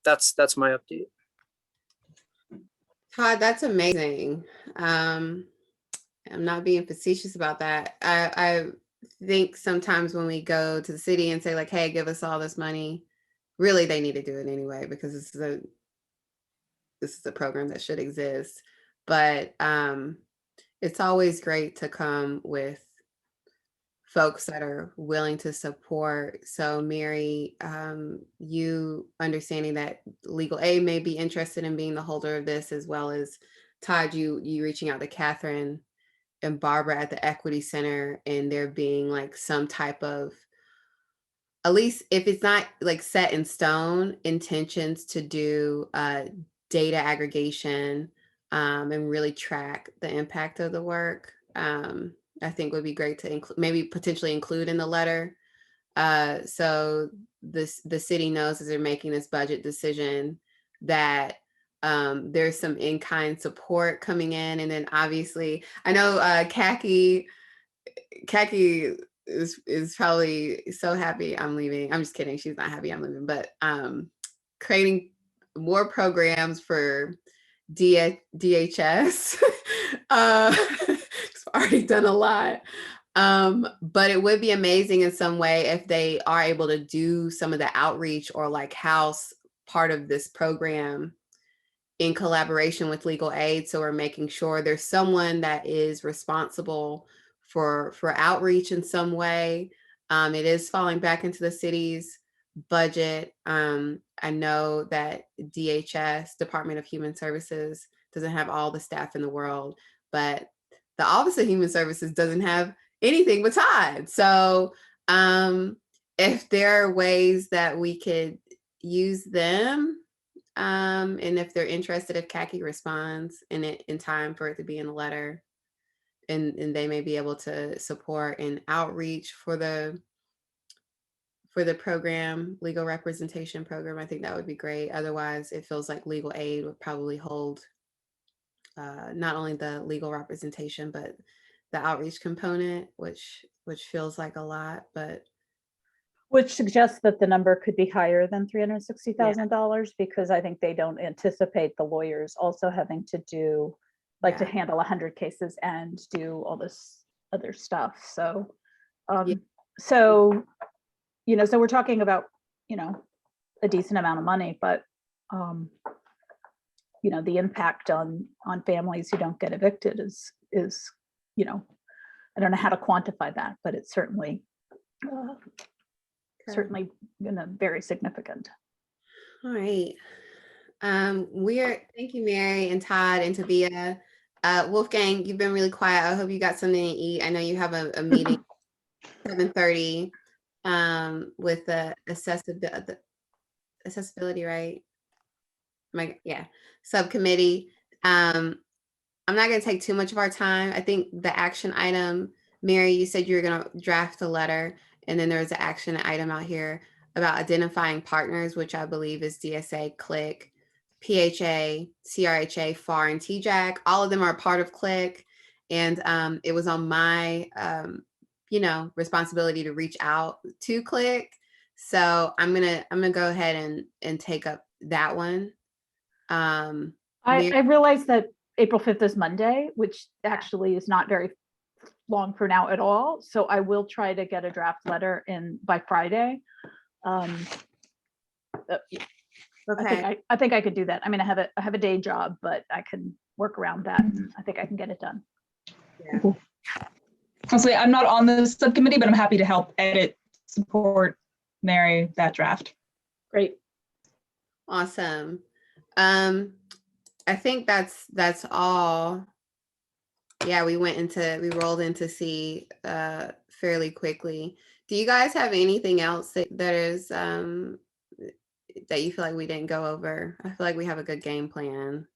that's my update. Todd, that's amazing. I'm not being facetious about that. I think sometimes when we go to the city and say like, hey, give us all this money, really they need to do it anyway, because this is a program that should exist. But it's always great to come with folks that are willing to support. So Mary, you understanding that legal aid may be interested in being the holder of this, as well as Todd, you reaching out to Catherine and Barbara at the Equity Center, and there being like some type of, at least if it's not like set in stone, intentions to do data aggregation and really track the impact of the work. I think would be great to maybe potentially include in the letter. So the city knows as they're making this budget decision that there's some in-kind support coming in. And then obviously, I know Kaki is probably so happy I'm leaving. I'm just kidding. She's not happy I'm leaving, but creating more programs for DHS. Already done a lot. But it would be amazing in some way if they are able to do some of the outreach or like house part of this program in collaboration with legal aid. So we're making sure there's someone that is responsible for outreach in some way. It is falling back into the city's budget. I know that DHS, Department of Human Services, doesn't have all the staff in the world, but the Office of Human Services doesn't have anything but Todd. So if there are ways that we could use them, and if they're interested, if CACI responds in time for it to be in the letter, and they may be able to support an outreach for the program, legal representation program, I think that would be great. Otherwise, it feels like legal aid would probably hold not only the legal representation, but the outreach component, which feels like a lot, but Which suggests that the number could be higher than $360,000 because I think they don't anticipate the lawyers also having to do, like to Yeah. handle 100 cases and do all this other stuff. So, so, so we're talking about, a decent amount of money, but, the impact on families who don't get evicted is, I don't know how to quantify that, but it's certainly, certainly very significant. all right. Thank you, Mary and Todd and Tabia. Wolfgang, you've been really quiet. I hope you got something to eat. I know you have a meeting 7:30 with the accessibility, right? Subcommittee. I'm not going to take too much of our time. I think the action item, Mary, you said you were going to draft a letter, and then there's an action item out here about identifying partners, which I believe is DSA, CLIC, PHA, CRHA, FAR, and TJAC. All of them are part of CLIC, and it was on my, responsibility to reach out to CLIC. So I'm gonna go ahead and take up that one. I realize that April 5th is Monday, which actually is not very long for now at all. So I will try to get a draft letter in by Friday. Okay. I think I could do that. I mean, I have a day job, but I can work around that. And I think I can get it done. Yeah. Honestly, I'm not on the subcommittee, but I'm happy to help edit, support, Mary, that draft. Great. Awesome. I think that's all. Yeah, we rolled into C fairly quickly. Do you guys have anything else that is that you feel like we didn't go over? I feel like we have a good game plan,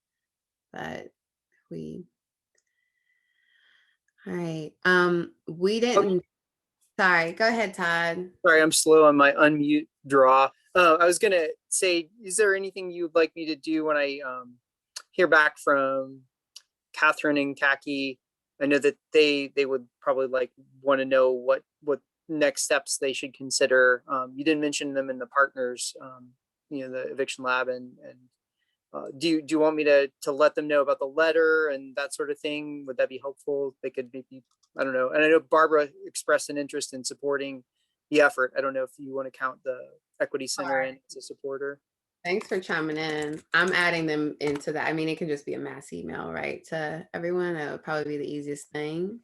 but all right. We didn't. Sorry, go ahead, Todd. Sorry, I'm slow on my unmute draw. I was gonna say, is there anything you'd like me to do when I hear back from Catherine and CACI? I know that they would probably want to know what next steps they should consider. You didn't mention them in the partners, the eviction lab, and do you want me to let them know about the letter and that sort of thing? Would that be helpful? They could maybe, I don't know. And I know Barbara expressed an interest in supporting the effort. I don't know if you want to count the Equity Center in as a supporter. Thanks for chiming in. I'm adding them into that. I mean, it can just be a mass email, right, to everyone. That would probably be the easiest thing.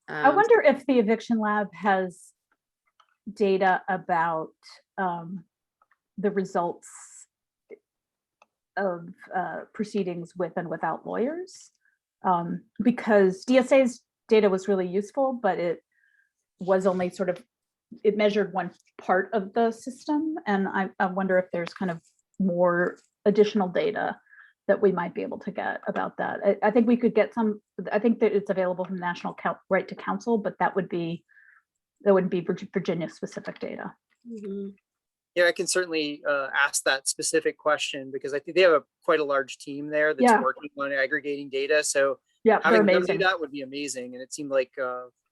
I wonder if the eviction lab has data about the results of proceedings with and without lawyers, because DSA's data was really useful, but it was only it measured one part of the system. And I wonder if there's kind of more additional data that we might be able to get about that. I think we could get some. I think that it's available from National Right to Counsel, but that wouldn't be Virginia specific data. Mm-hmm. Yeah, I can certainly ask that specific question, because I think they have quite a large team there that's working on aggregating data. So yeah, having them do that would be amazing. And it seemed like,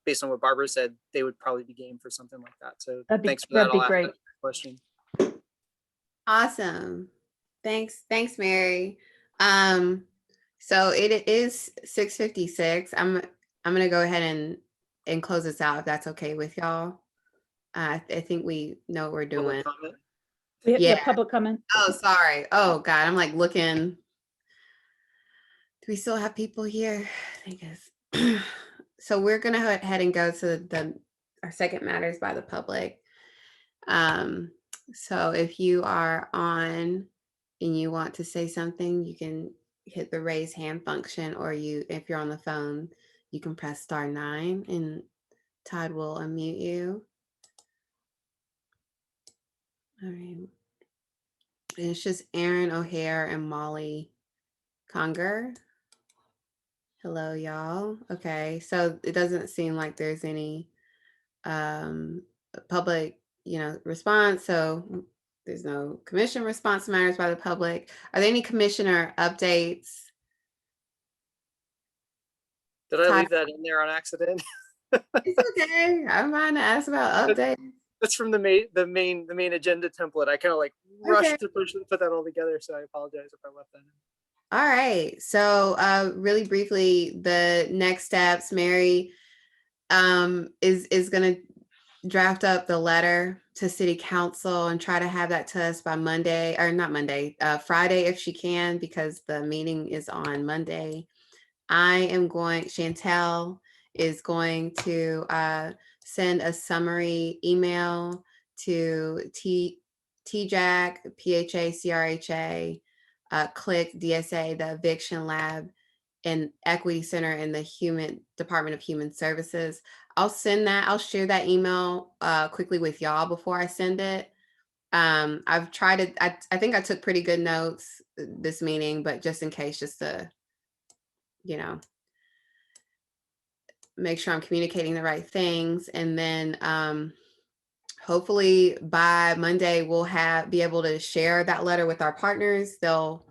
based on what Barbara said, they would probably be game for something like that. So thanks for that. That'd be great. Question. Awesome. Thanks, Mary. So it is 6:56. I'm gonna go ahead and close this out if that's okay with y'all. I think we know what we're doing. Yeah, public comment. Oh, sorry. Oh God, I'm looking. Do we still have people here? I guess. So we're gonna go ahead and go to the our second matters by the public. So if you are on and you want to say something, you can hit the raise hand function, or if you're on the phone, you can press *9 and Todd will unmute you. All right. And it's just Aaron O'Hare and Molly Conger. Hello, y'all. Okay, so it doesn't seem like there's any public, response. So there's no commission response to matters by the public. Are there any commissioner updates? Did I Todd? leave that in there on accident? It's okay. I'm fine to ask about updates. That's from the main agenda template. I kind of like rushed to put that all together, so I apologize if I left that in. All right. So really briefly, the next steps, Mary is going to draft up the letter to City Council and try to have that to us by Monday, or not Monday, Friday if she can, because the meeting is on Monday. Chantel is going to send a summary email to TJAC, PHA, CRHA, CLIC, DSA, the Eviction Lab, and Equity Center, and the Department of Human Services. I'll share that email quickly with y'all before I send it. I've tried it. I think I took pretty good notes this meeting, but just in case, just to, make sure I'm communicating the right things. And then hopefully by Monday, we'll be able to share that letter with our partners. They'll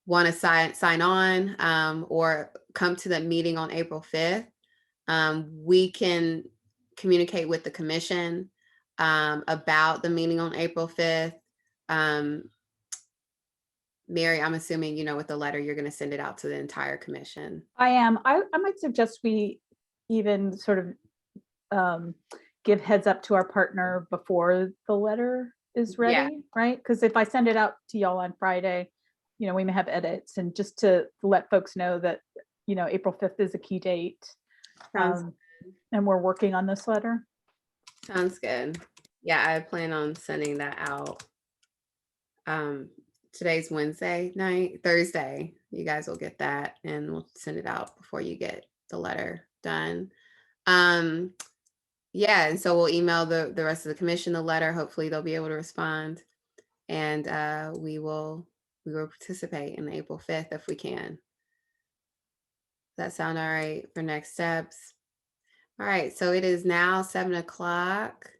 want to sign on or come to the meeting on April 5th. We can communicate with the commission about the meeting on April 5th. Mary, I'm assuming, with the letter, you're going to send it out to the entire commission. I am. I might suggest we even sort of give heads up to our partner before the letter is ready, right? Because if I send it out to y'all on Friday, we may have edits, and just to let folks know that, April 5th is a key date. And we're working on this letter. Sounds good. Yeah, I plan on sending that out. Today's Wednesday night, Thursday, you guys will get that, and we'll send it out before you get the letter done. Yeah, and so we'll email the rest of the commission the letter. Hopefully they'll be able to respond, and we will participate in April 5th if we can. Does that sound all right for next steps? All right, so it is now 7 o'clock,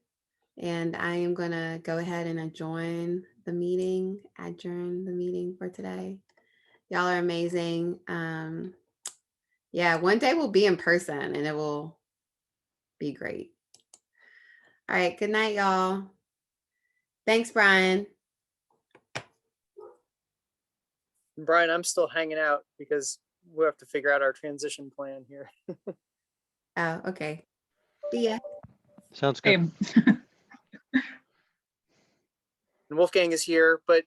and I am going to go ahead and adjourn the meeting for today. Y'all are amazing. Yeah, one day we'll be in person and it will be great. All right, good night, y'all. Thanks, Brian. Brian, I'm still hanging out because we have to figure out our transition plan here. Oh, okay. See ya. Sounds good. And Wolfgang is here, but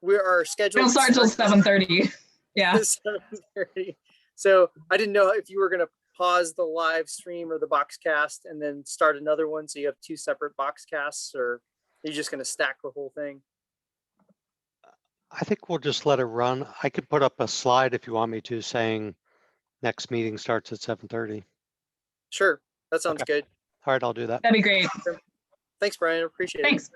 we are scheduled. It'll start until 7:30. Yeah. 7:30. So I didn't know if you were going to pause the live stream or the box cast and then start another one, so you have two separate box casts, or are you just going to stack the whole thing? I think we'll just let it run. I could put up a slide if you want me to, saying next meeting starts at 7:30. Sure, that sounds good. All right, I'll do that. That'd be great. Thanks, Brian. Appreciate it. Thanks.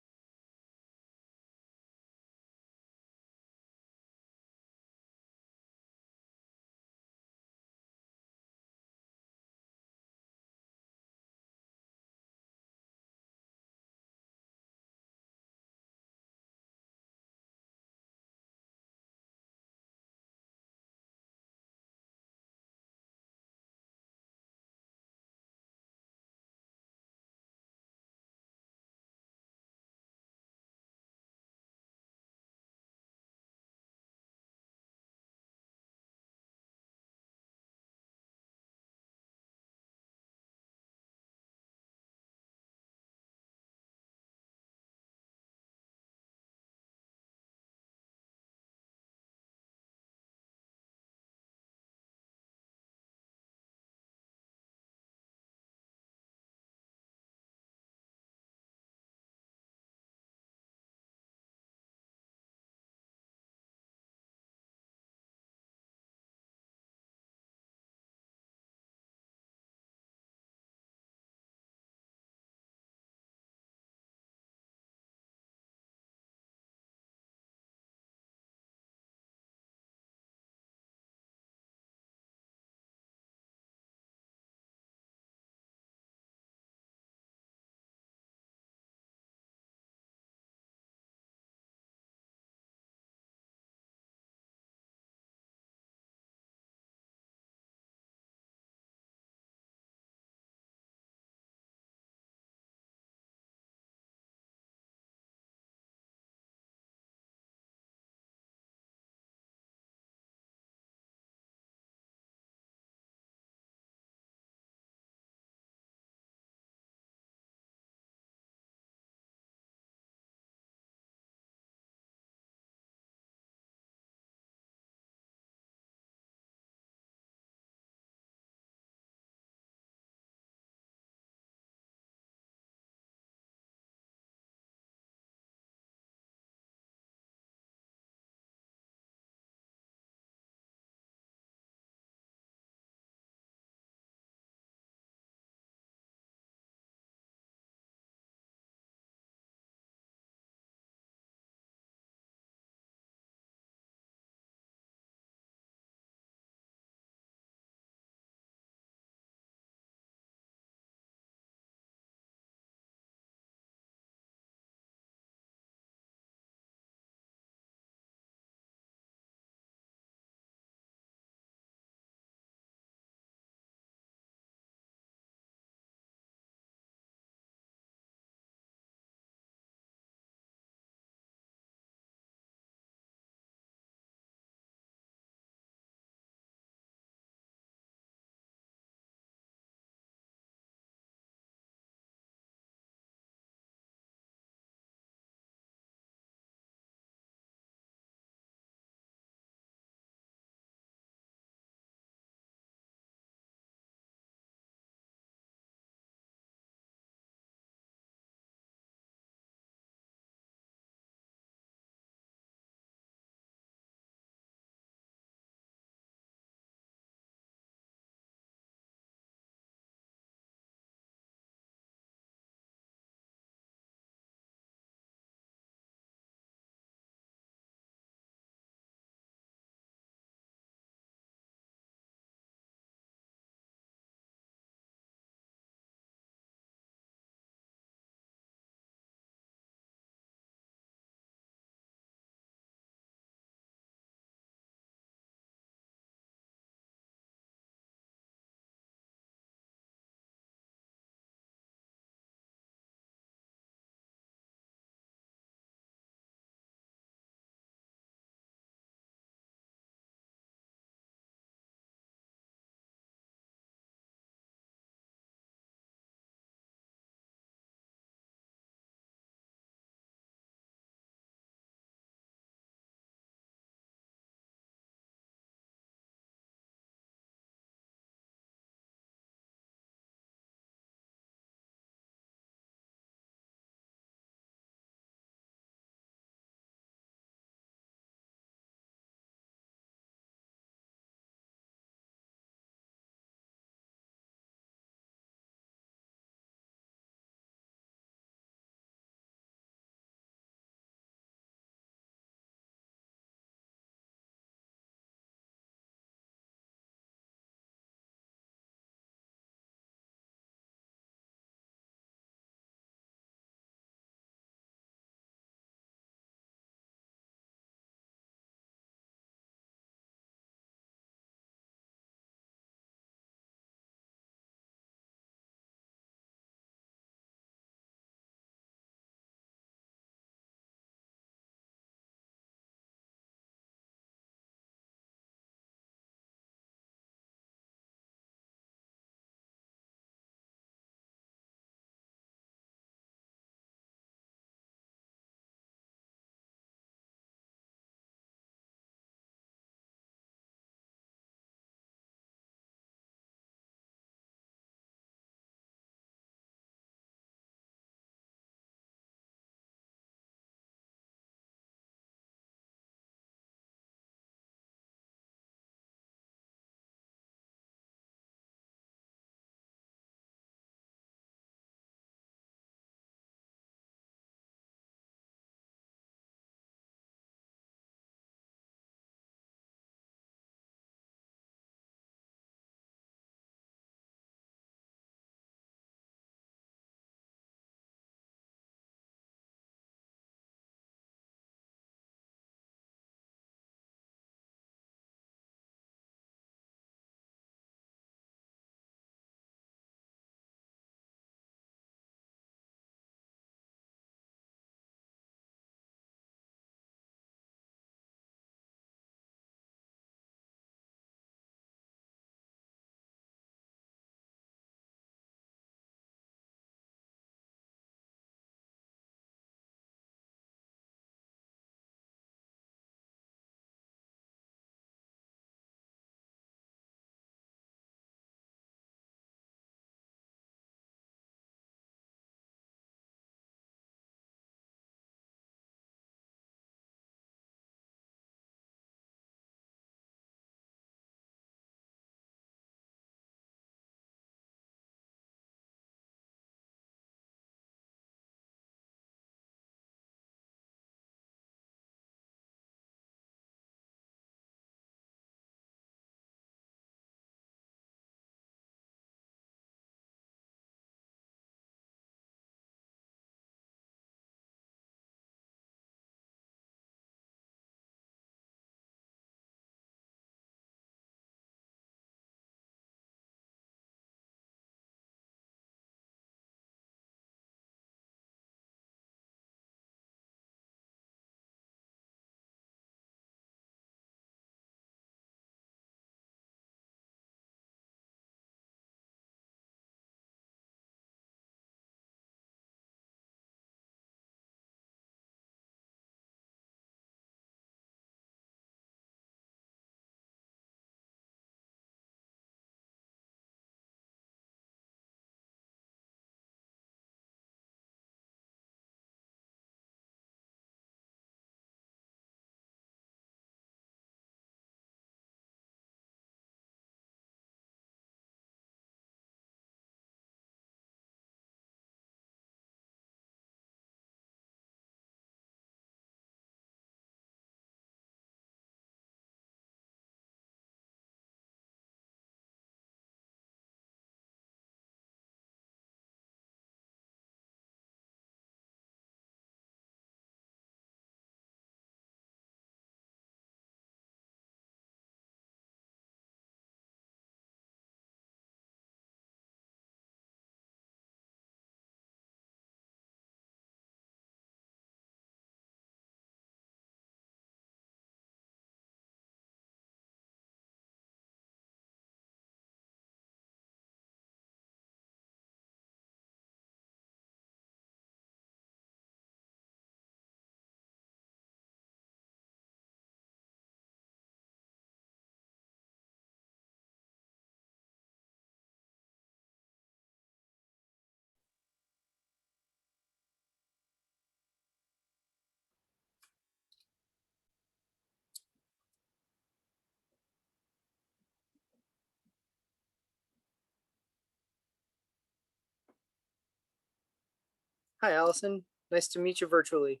Hi, Allison. Nice to meet you virtually.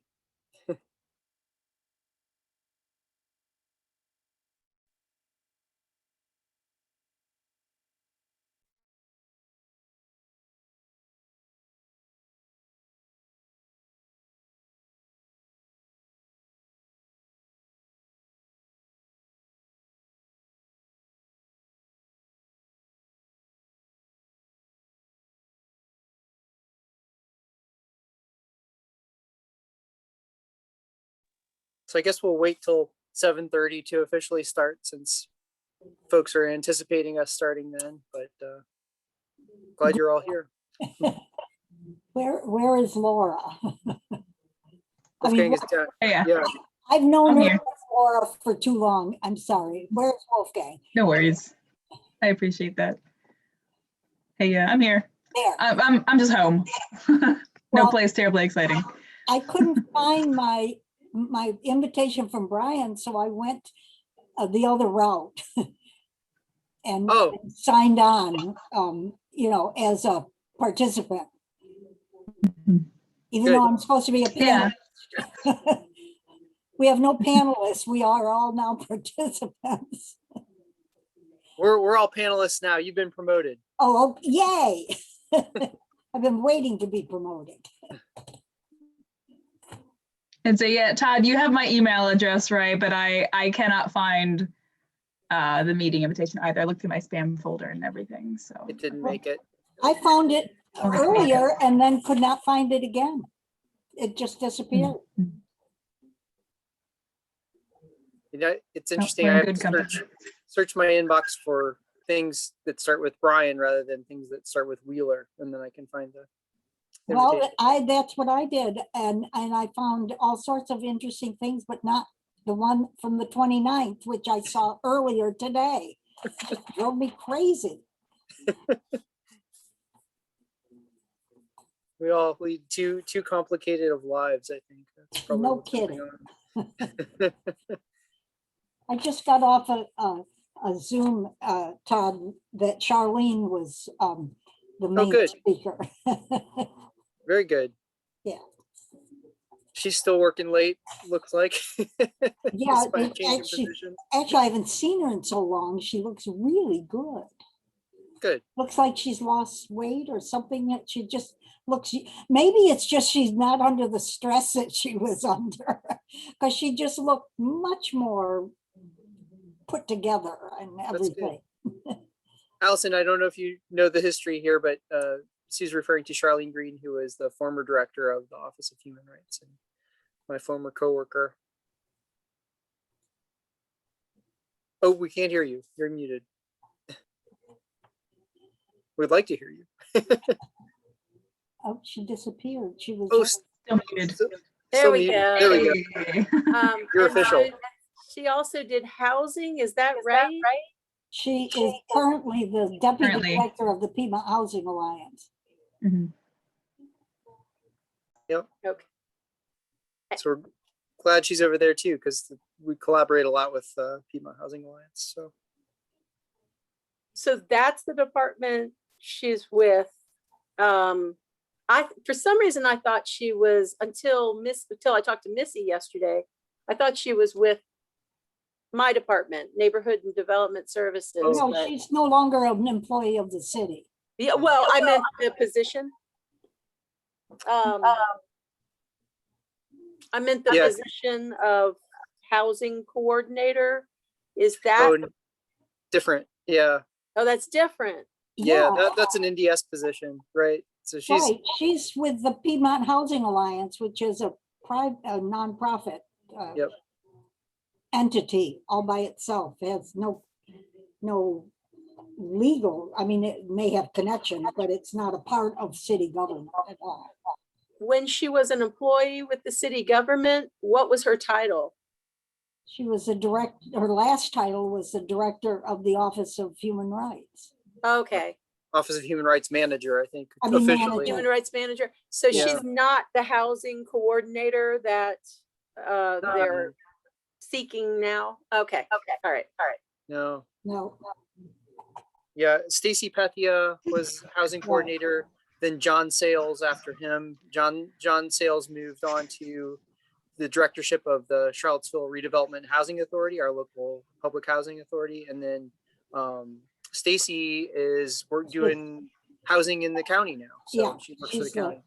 So I guess we'll wait till 7:30 to officially start, since folks are anticipating us starting then, but glad you're all here. Where is Laura? I mean, Wolfgang is down. Oh, yeah, Yeah, I've known I'm her here. as Laura for too long. I'm sorry. Where's Wolfgang? No worries. I appreciate that. Hey, yeah, I'm here. There. I'm just home. No Well- place terribly exciting. I couldn't find my invitation from Brian, so I went the other route and Oh. signed on, as a participant. Even though Good. I'm supposed to be a Yeah. panelist. We have no panelists. We are all now participants. we're all panelists now. You've been promoted. Oh, yay. I've been waiting to be promoted. And so, yeah, Todd, you have my email address, right? But I cannot find the meeting invitation either. I looked through my spam folder and everything, so. It didn't make it. I found it Okay. earlier and then could not find it again. It just disappeared. You know, it's No, interesting. we're I in have good to company. search my inbox for things that start with Brian rather than things that start with Wheeler, and then I can find the Well, invitation. that's what I did. And I found all sorts of interesting things, but not the one from the 29th, which I saw earlier today. Drove me crazy. We all lead too complicated of lives, I think. That's probably No what's going kidding. on. I just got off a Zoom, Todd, that Charlene was the main good. speaker. Very good. Yeah. She's still working late, looks like. Yeah, Despite changing actually, positions. I haven't seen her in so long. She looks really good. Good. Looks like she's lost weight or something, that she just looks, maybe it's just she's not under the stress that she was under, because she just looked much more put together and good. everything. Allison, I don't know if you know the history here, but she's referring to Charlene Green, who is the former director of the Office of Human Rights and my former coworker. Oh, we can't hear you. You're muted. We'd like to hear you. Oh, she disappeared. She was. Oh, Still muted. There we muted. go. There we go. Hey. You're And official. she also did housing, is that right? She is currently the deputy Currently. director of the Piedmont Housing Alliance. Mhm. Yep. Okay. So we're glad she's over there too, because we collaborate a lot with Piedmont Housing Alliance. So So that's the department she's with. For some reason, I thought she was, until I talked to Missy yesterday, I thought she was with my department, Neighborhood and Development Services. Oh. No, but- she's no longer an employee of the city. Yeah, well, I meant the position. I meant the Yeah. position of housing coordinator. Is that, oh, different. Yeah. oh, that's different. Yeah. That's an NDS position, right? So she's Right, she's with the Piedmont Housing Alliance, which is a nonprofit Yep. entity all by itself. It has no legal, I mean, it may have connection, but it's not a part of city government at all. When she was an employee with the city government, what was her title? She was her last title was the director of the Office of Human Rights. Okay, Office of Human Rights Manager, I think, I mean, officially. manager. human rights manager. So Yeah. she's not the housing coordinator that they're seeking now? Okay, all right. No. No, Yeah, Stacy Pethia was housing coordinator. then John Sales after him. John Sales moved on to the directorship of the Charlottesville Redevelopment Housing Authority, our local public housing authority. And then Stacy we're doing housing in the county now. So Yeah, she works for the she's county.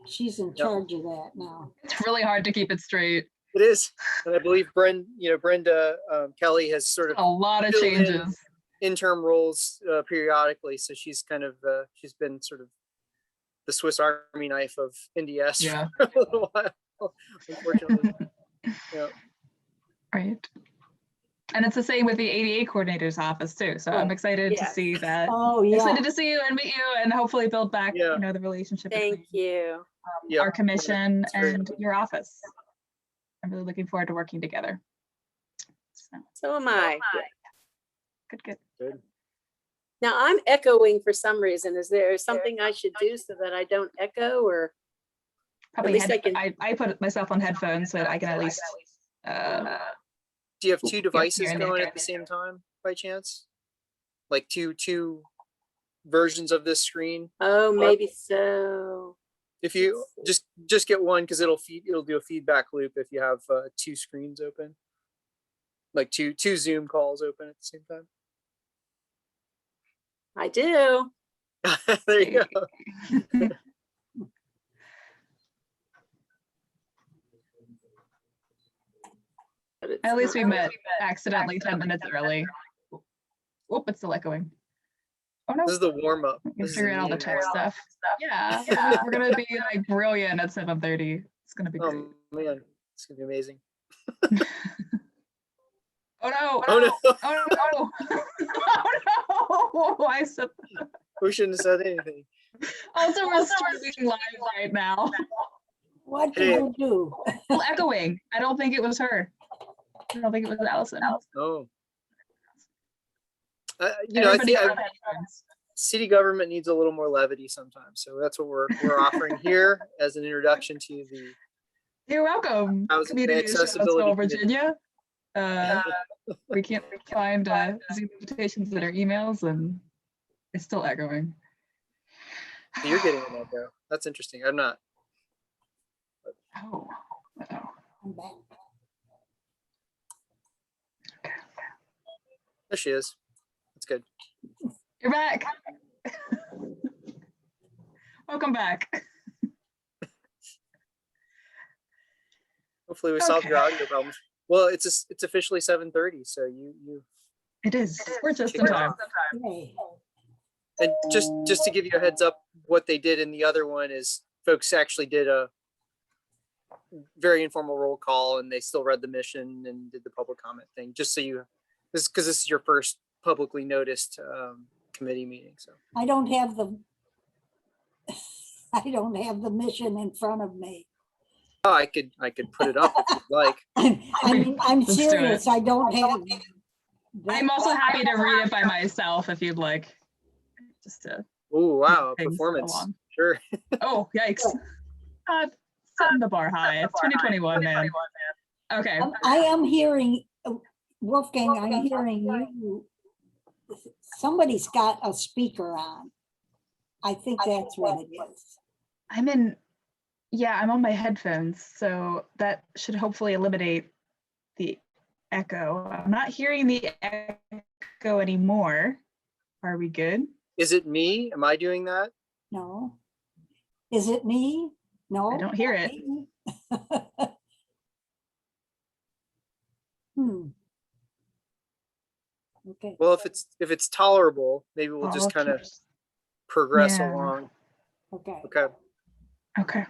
She's in charge of that now. It's really hard to keep it straight. It is. And I believe Brenda Kelly has sort of A lot of filled in changes. interim roles periodically. So she's kind of, she's been sort of the Swiss Army knife of NDS Yeah. for a little while, unfortunately. Yeah. Right. And it's the same with the ADA coordinator's office too. So I'm excited to Yes. see that. Oh, yeah. Excited to see you and meet you and hopefully build back, Yeah. the relationship Thank between you. Yeah. our commission That's very and cool. your office. I'm really looking forward to working together. So, So am I. good. Good. Now I'm echoing for some reason. Is there something I should do so that I don't echo or? Probably least I can- I put myself on headphones so that I can at least Do you have two devices here and going there. at the same time by chance? Like two versions of this screen? Oh, maybe so. If you just get one, because it'll do a feedback loop if you have two screens open. Like two Zoom calls open at the same time. I do. There you go. But it's at least we not- met accidentally 10 minutes early. Oh, it's still echoing. Oh no, This is the warm up. we can figure out all the tech stuff. Yeah, we're gonna be like brilliant at 7:30. It's gonna be great. Oh man, it's gonna be amazing. Oh no! Oh no, Oh no! Oh no! I said. we shouldn't have said anything. Also, we're streaming live right now. What Hey. did you do? Still echoing. I don't think it was her. I don't think it was Allison. Oh. I Everybody think on headphones. city government needs a little more levity sometimes. So that's what we're offering here as an introduction to the. You're welcome. Housing Community of Accessibility Charlottesville, Committee. Virginia. We can't find Zoom invitations in our emails, and it's still echoing. You're getting an echo. That's interesting. I'm not. Oh. Uh-oh. I'm back. There she is. That's good. You're back. Welcome back. Hopefully we solved your Okay. audio problems. Well, it's officially 7:30, so you It is. We're just in kick it time. off. Yay. And just to give you a heads up, what they did in the other one is folks actually did a very informal roll call, and they still read the mission and did the public comment thing. Just so because this is your first publicly noticed committee meeting. So I don't have the mission in front of me. I could put it up if you'd like. I'm Let's do it. serious. I don't have. I'm also happy to read it by myself if you'd like. Just to Oh wow, things performance. along. Sure. Oh, yikes. Setting the bar high. It's 2021, man. Okay. I am hearing, Wolfgang, I'm hearing you. Somebody's got a speaker on. I think that's what it is. I'm on my headphones, so that should hopefully eliminate the echo. I'm not hearing the echo anymore. Are we good? Is it me? Am I doing that? No. Is it me? No. I don't hear it. Okay. Well, if it's tolerable, maybe we'll just kind of progress Yeah. along. Okay. Okay. Okay,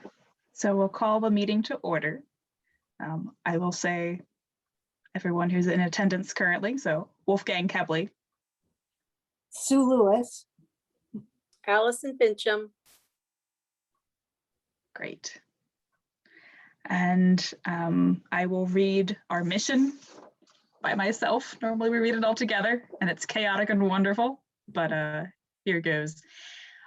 so we'll call the meeting to order. I will say everyone who's in attendance currently, so Wolfgang Kebley, Sue Lewis. Allison Fincham. great. And I will read our mission by myself. Normally we read it all together and it's chaotic and wonderful, but here goes.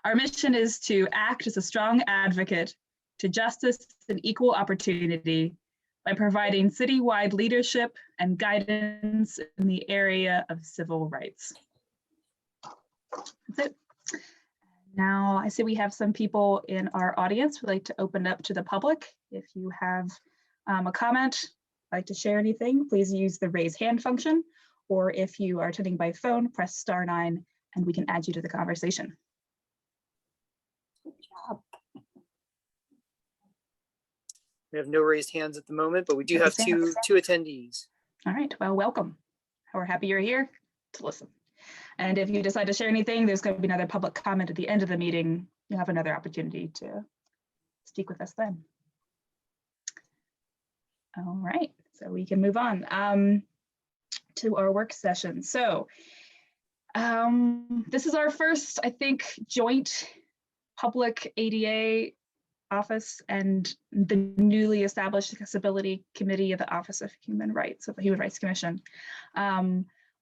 Our mission is to act as a strong advocate to justice and equal opportunity by providing citywide leadership and guidance in the area of civil rights. That's it. Now, I see we have some people in our audience who'd like to open up to the public. If you have a comment, like to share anything, please use the raise hand function. Or if you are attending by phone, press *9 and we can add you to the conversation. Good job. We have no raised hands at the moment, but we do Okay, have Sam. two attendees. All right, well, welcome. We're happy you're here to listen. And if you decide to share anything, there's going to be another public comment at the end of the meeting. You'll have another opportunity to speak with us then. All right, so we can move on to our work session. So this is our first, I think, joint public ADA office and the newly established Accessibility Committee of the Office of Human Rights, of the Human Rights Commission.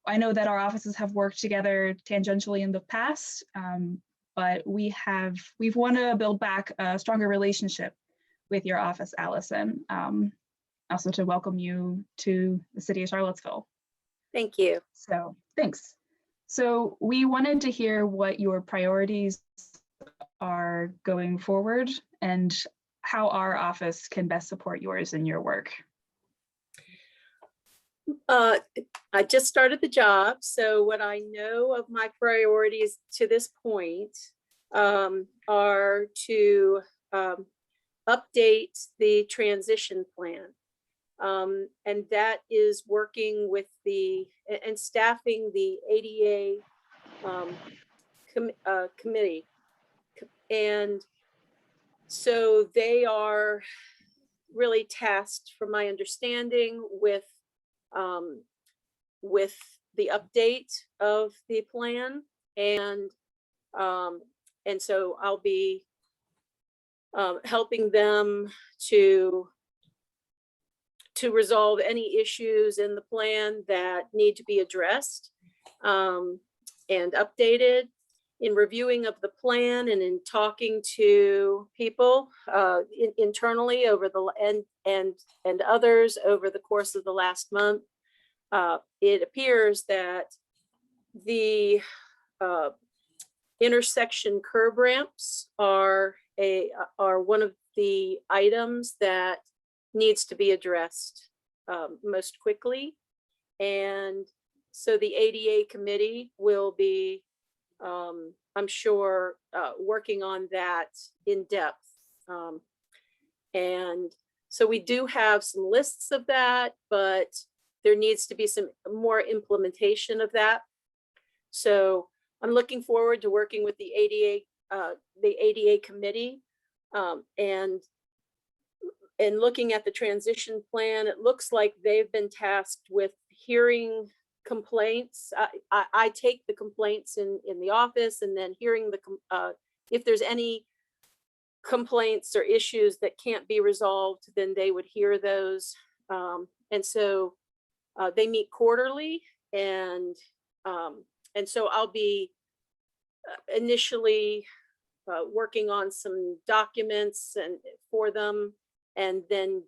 I know that our offices have worked together tangentially in the past, but we've wanted to build back a stronger relationship with your office, Allison. Also to welcome you to the city of Charlottesville. Thank you. So thanks. So we wanted to hear what your priorities are going forward and how our office can best support yours in your work. I just started the job, so what I know of my priorities to this point are to update the transition plan. And that is working with and staffing the ADA committee. And so they are really tasked, from my understanding, with the update of the plan. And so I'll be helping them to resolve any issues in the plan that need to be addressed and updated, in reviewing of the plan and in talking to people internally over and others over the course of the last month. It appears that the intersection curb ramps are one of the items that needs to be addressed most quickly. And so the ADA committee will be, I'm sure, working on that in depth. And so we do have some lists of that, but there needs to be some more implementation of that. So I'm looking forward to working with the ADA committee and looking at the transition plan. It looks like they've been tasked with hearing complaints. I take the complaints in the office, and then hearing if there's any complaints or issues that can't be resolved, then they would hear those. And so they meet quarterly, and so I'll be initially working on some documents for them, and then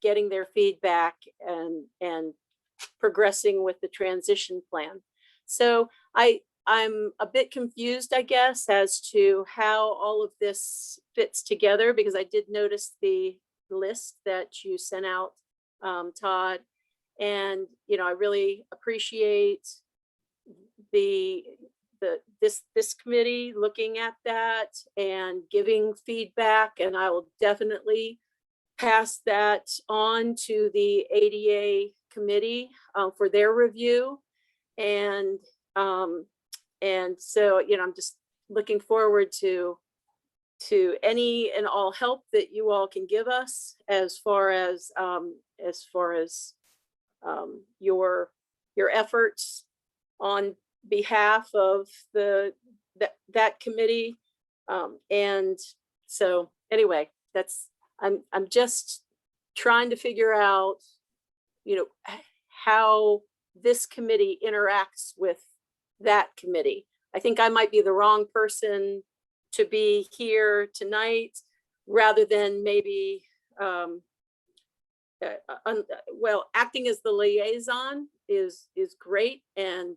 getting their feedback and progressing with the transition plan. So I'm a bit confused, I guess, as to how all of this fits together, because I did notice the list that you sent out, Todd, and I really appreciate this committee looking at that and giving feedback, and I will definitely pass that on to the ADA committee for their review. And so I'm just looking forward to any and all help that you all can give us as far as your efforts on behalf of that committee. And so anyway, I'm just trying to figure out, how this committee interacts with that committee. I think I might be the wrong person to be here tonight, rather than maybe, acting as the liaison is great. And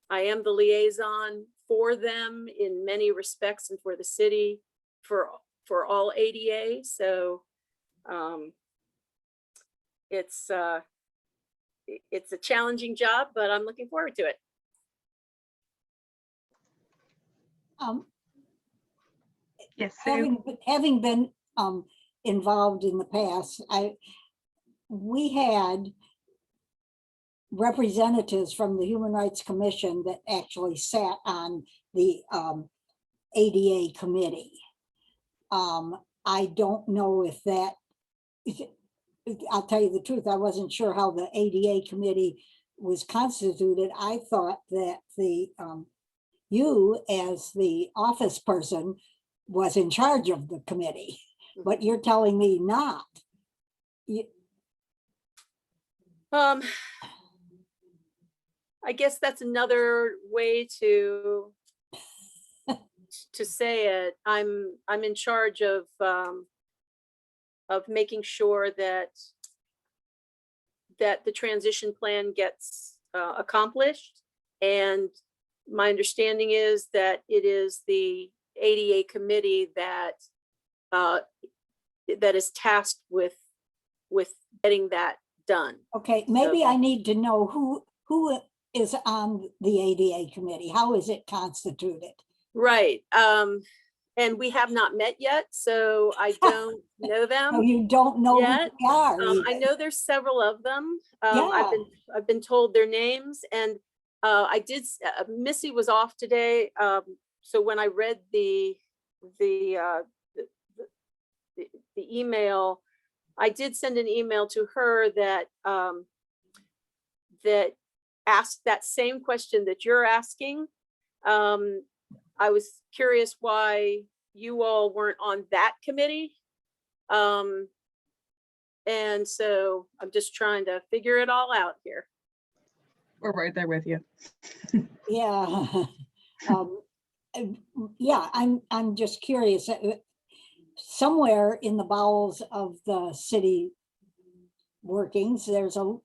I am the liaison for them in many respects and for the city for all ADA. So it's a challenging job, but I'm looking forward to it. Yes, Sue. Having been involved in the past, we had representatives from the Human Rights Commission that actually sat on the ADA committee. I don't know if that, I'll tell you the truth, I wasn't sure how the ADA committee was constituted. I thought that you as the office person was in charge of the committee, but you're telling me not. I guess that's another way to say it. I'm in charge of making sure that the transition plan gets accomplished. And my understanding is that it is the ADA committee that is tasked with getting that done. Okay, maybe So- I need to know who is on the ADA committee. How is it constituted? Right. And we have not met yet, so I don't know them. So you don't know who yet. they are. I even. know there's several of them. Yeah. I've been told their names, and I did. Missy was off today, so when I read the email, I did send an email to her that that asked that same question that you're asking. I was curious why you all weren't on that committee. And so I'm just trying to figure it all out here. We're right there with you. Yeah. Yeah, I'm just curious. Somewhere in the bowels of the city workings, there's a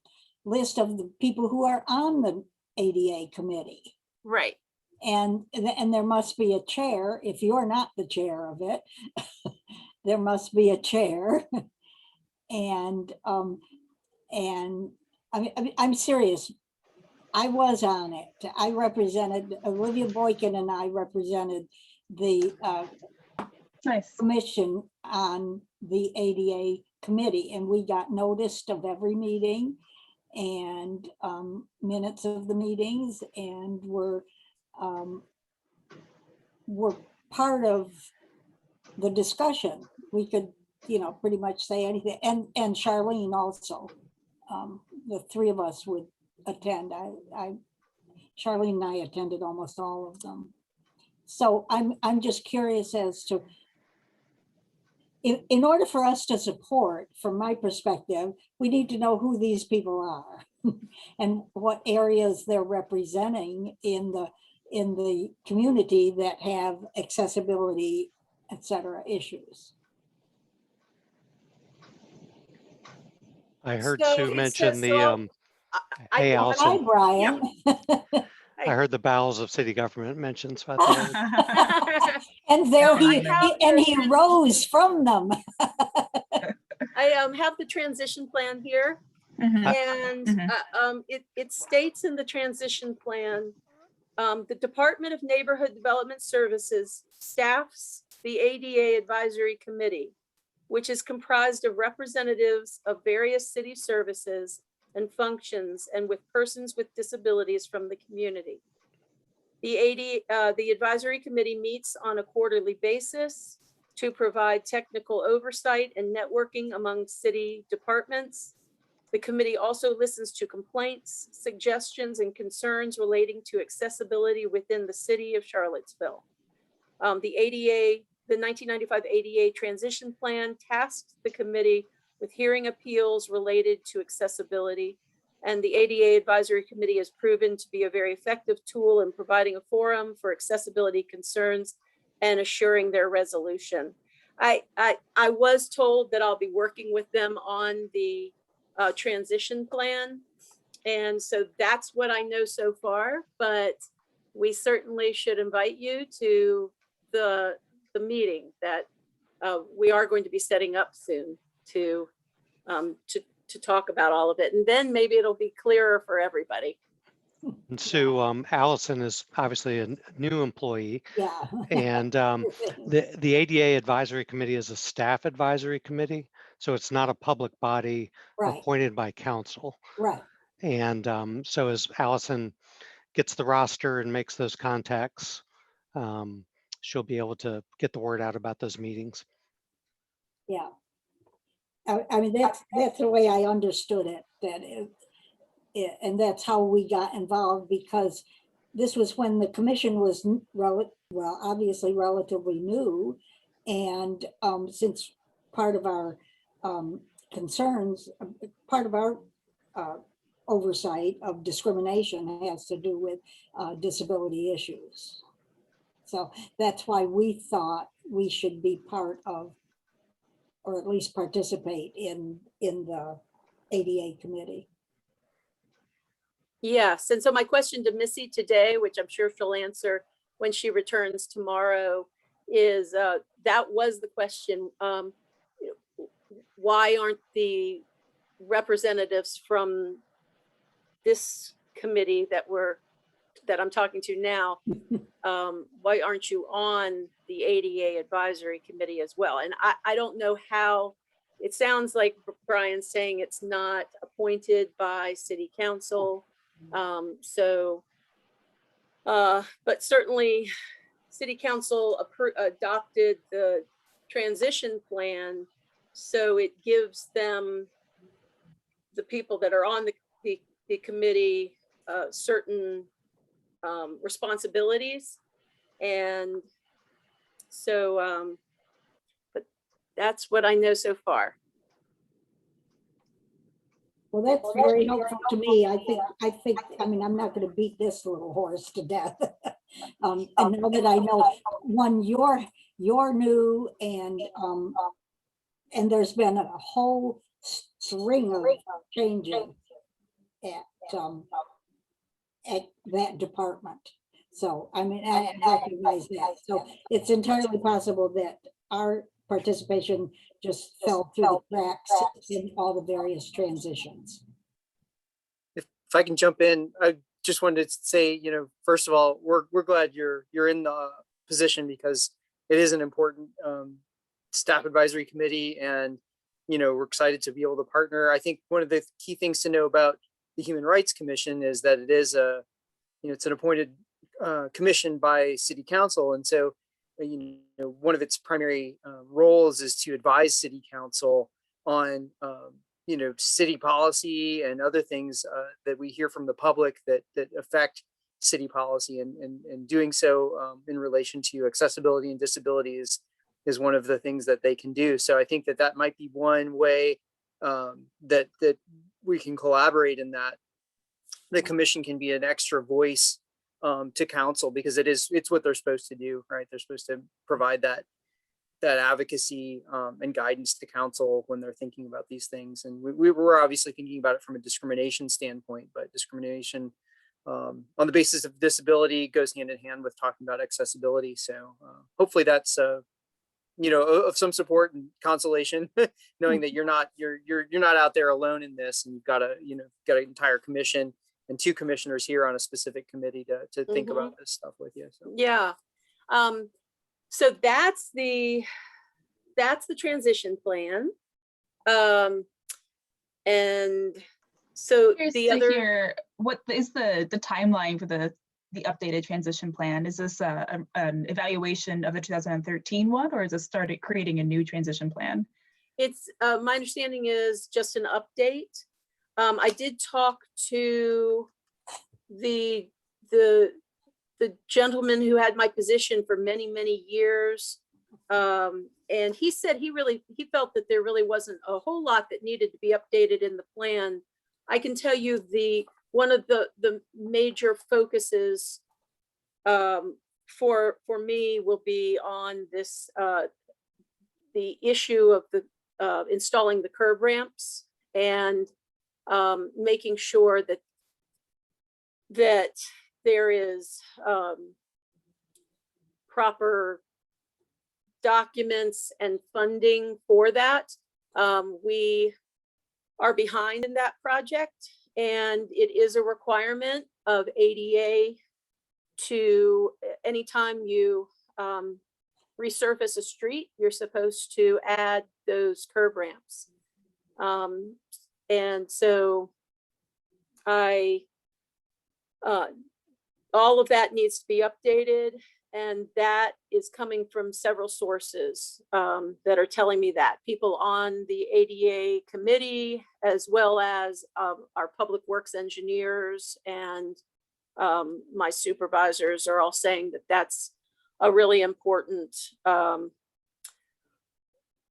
list of the people who are on the ADA committee. Right. And there must be a chair. If you're not the chair of it, there must be a chair. And I'm serious. I was on it. I represented, Olivia Boykin and I represented the Nice. commission on the ADA committee, and we got noticed of every meeting and minutes of the meetings, and we're part of the discussion. We could, pretty much say anything. And Charlene also, the three of us would attend. Charlene and I attended almost all of them. So I'm just curious as to, in order for us to support, from my perspective, we need to know who these people are and what areas they're representing in the community that have accessibility, et cetera, issues. I heard So Sue it mention says- the, so I hey, don't- Allison. Hi, Brian. I heard the bowels of city government mentioned, so I thought And there No, I he, have and the he trans- rose from them. I have the transition plan here. Mhm. And Mhm. it states in the transition plan, the Department of Neighborhood Development Services staffs the ADA Advisory Committee, which is comprised of representatives of various city services and functions and with persons with disabilities from the community. The Advisory Committee meets on a quarterly basis to provide technical oversight and networking among city departments. The committee also listens to complaints, suggestions, and concerns relating to accessibility within the city of Charlottesville. The 1995 ADA Transition Plan tasked the committee with hearing appeals related to accessibility. And the ADA Advisory Committee has proven to be a very effective tool in providing a forum for accessibility concerns and assuring their resolution. I was told that I'll be working with them on the transition plan. And so that's what I know so far, but we certainly should invite you to the meeting that we are going to be setting up soon to talk about all of it. And then maybe it'll be clearer for everybody. And Sue, Allison is obviously a new employee, Yeah. and the ADA Advisory Committee is a staff advisory committee, so it's not a public body Right, appointed by council. right. And so as Allison gets the roster and makes those contacts, she'll be able to get the word out about those meetings. Yeah. I mean, that's the way I understood it, that and that's how we got involved, because this was when the commission was obviously relatively new. And since part of our concerns, part of our oversight of discrimination has to do with disability issues. So that's why we thought we should be part of, or at least participate in the ADA committee. Yes, and so my question to Missy today, which I'm sure she'll answer when she returns tomorrow, is that was the question. Why aren't the representatives from this committee that I'm talking to now, why aren't you on the ADA advisory committee as well? And I don't know how, it sounds like Brian's saying it's not appointed by city council. But certainly city council adopted the transition plan. So it gives them, the people that are on the committee, certain responsibilities. And so, but that's what I know so far. Well, that's very helpful to me. I think, I mean, I'm not going to beat this little horse to death. And now that I know, one, you're new, and there's been a whole string of changes at that department. So, I mean, I recognize that. So it's entirely possible that our participation just fell through the cracks in all the various transitions. If I can jump in, I just wanted to say, first of all, we're glad you're in the position, because it is an important staff advisory committee, and we're excited to be able to partner. I think one of the key things to know about the Human Rights Commission is that it is it's an appointed commission by city council, and so one of its primary roles is to advise city council on city policy and other things that we hear from the public that affect city policy, and doing so in relation to accessibility and disability is one of the things that they can do. So I think that might be one way that we can collaborate, in that the commission can be an extra voice to council, because it's what they're supposed to do, right? They're supposed to provide that advocacy and guidance to council when they're thinking about these things. And we were obviously thinking about it from a discrimination standpoint, but discrimination on the basis of disability goes hand in hand with talking about accessibility. So hopefully that's of some support and consolation, knowing that you're not out there alone in this, and you've got an entire commission and two commissioners here on a specific committee to think about this stuff with you. So. Yeah. So that's the transition plan. And so what is the timeline for the updated transition plan? Is this an evaluation of the 2013 one, or is it started creating a new transition plan? It's my understanding is just an update. I did talk to the gentleman who had my position for many, many years. And he said he felt that there really wasn't a whole lot that needed to be updated in the plan. I can tell you one of the major focuses for me will be on this, the issue of installing the curb ramps, and making sure that there is proper documents and funding for that. We are behind in that project, and it is a requirement of ADA to, anytime you resurface a street, you're supposed to add those curb ramps. And so all of that needs to be updated, and that is coming from several sources that are telling me that. People on the ADA committee, as well as our public works engineers and my supervisors are all saying that that's a really important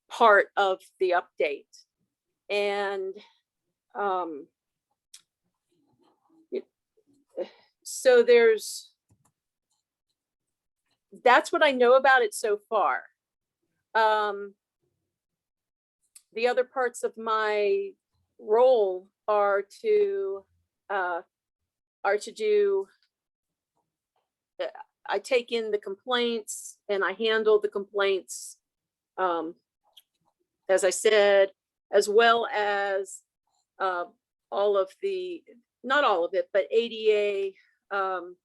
part of the update. And so that's what I know about it so far. The other parts of my role are to do, I take in the complaints and I handle the complaints, as I said, as well as all of the, not all of it, but ADA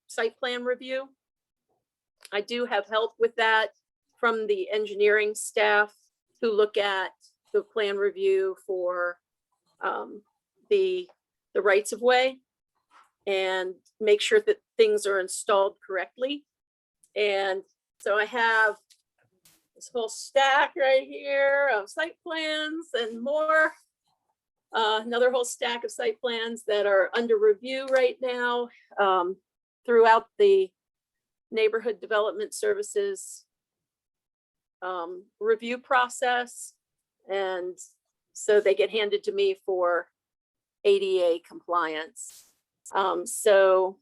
site plan review. I do have help with that from the engineering staff who look at the plan review for the rights of way and make sure that things are installed correctly. And so I have this whole stack right here of site plans and more. Another whole stack of site plans that are under review right now throughout the Neighborhood Development Services review process. And so they get handed to me for ADA compliance. So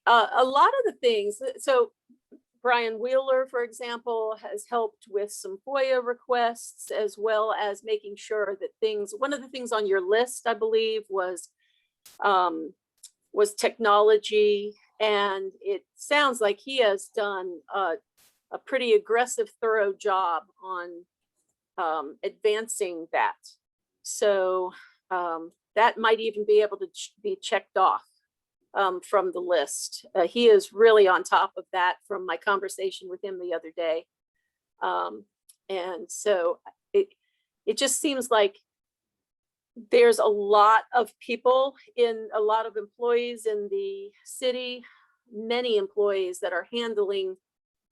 a lot of the things, so Brian Wheeler, for example, has helped with some FOIA requests, as well as making sure that things, one of the things on your list, I believe, was technology. And it sounds like he has done a pretty aggressive, thorough job on advancing that. So that might even be able to be checked off from the list. He is really on top of that from my conversation with him the other day. And so it just seems like there's a lot of people a lot of employees in the city, many employees that are handling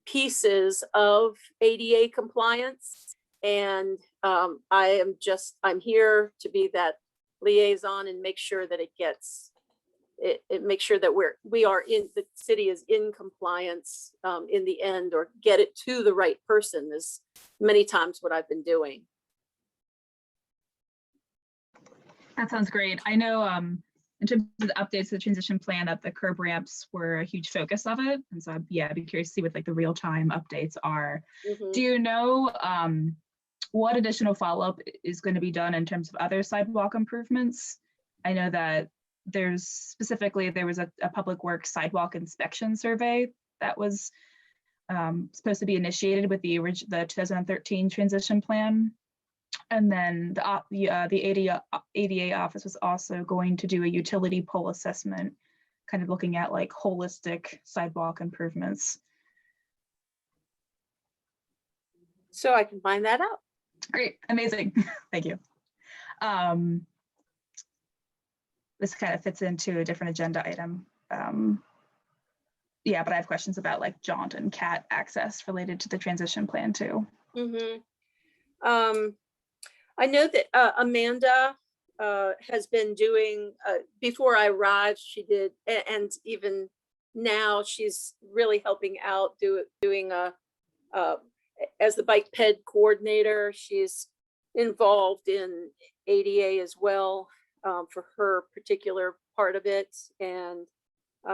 pieces of ADA compliance. And I'm here to be that liaison and make sure that make sure that the city is in compliance in the end, or get it to the right person is many times what I've been doing. That sounds great. I know in terms of the updates to the transition plan that the curb ramps were a huge focus of it. And so I'd be curious to see what like the real-time updates are. Mhm. Do you know what additional follow-up is going to be done in terms of other sidewalk improvements? I know that there was a public works sidewalk inspection survey that was supposed to be initiated with the 2013 transition plan. And then the ADA office was also going to do a utility pole assessment, kind of looking at like holistic sidewalk improvements. So I can find that out. Great, amazing, thank you. This kind of fits into a different agenda item. Yeah, but I have questions about like jaunt and cat access related to the transition plan too. Mm-hmm. I know that Amanda has been doing, before I arrived, she did, and even now she's really helping out doing as the bike ped coordinator. She's involved in ADA as well for her particular part of it. And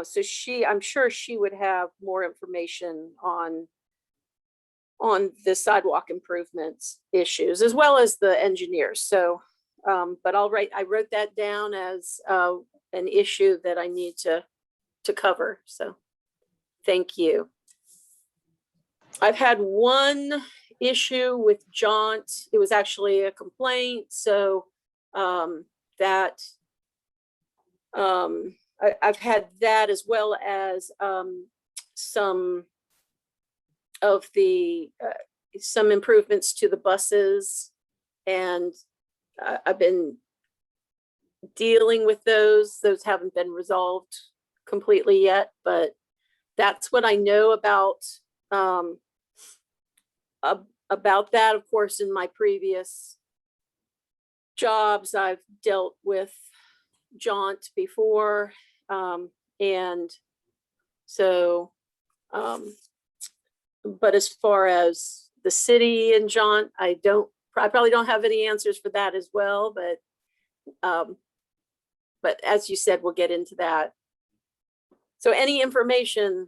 so I'm sure she would have more information on the sidewalk improvements issues, as well as the engineers. So, but I wrote that down as an issue that I need to to cover. So thank you. I've had one issue with Jaunt. It was actually a complaint. So I've had that, as well as some of the some improvements to the buses, and I've been dealing with those. Those haven't been resolved completely yet, but that's what I know about that. Of course, in my previous jobs, I've dealt with Jaunt before, and so but as far as the city and Jaunt, I probably don't have any answers for that as well, but as you said, we'll get into that. So any information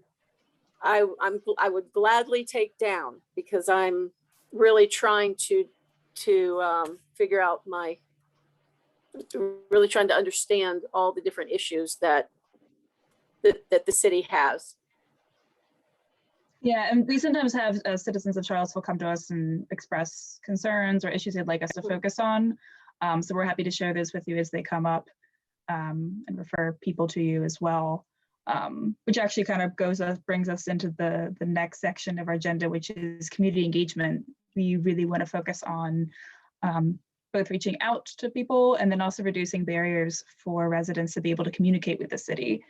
I would gladly take down, because I'm really trying to figure out really trying to understand all the different issues that the city has. Yeah, and we sometimes have citizens of Charlottesville come to us and express concerns or issues they'd like us to focus on. So we're happy to share those with you as they come up, and refer people to you as well. Which actually kind of brings us into the next section of our agenda, which is community engagement. We really want to focus on both reaching out to people and then also reducing barriers for residents to be able to communicate with the city.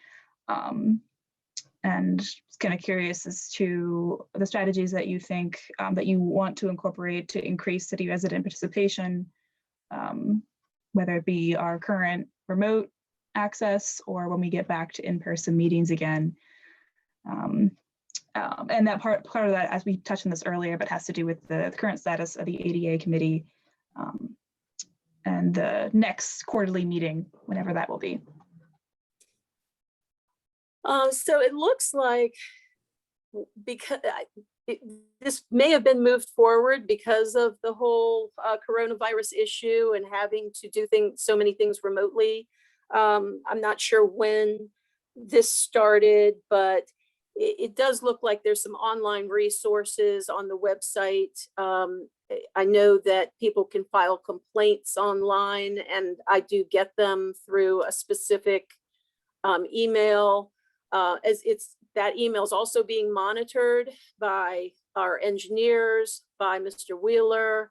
And just kind of curious as to the strategies that you think that you want to incorporate to increase city resident participation, whether it be our current remote access or when we get back to in-person meetings again. And that part of that, as we touched on this earlier, but has to do with the current status of the ADA committee and the next quarterly meeting, whenever that will be. So it looks like, because this may have been moved forward because of the whole coronavirus issue and having to do so many things remotely. I'm not sure when this started, but it does look like there's some online resources on the website. I know that people can file complaints online, and I do get them through a specific email. That email is also being monitored by our engineers, by Mr. Wheeler.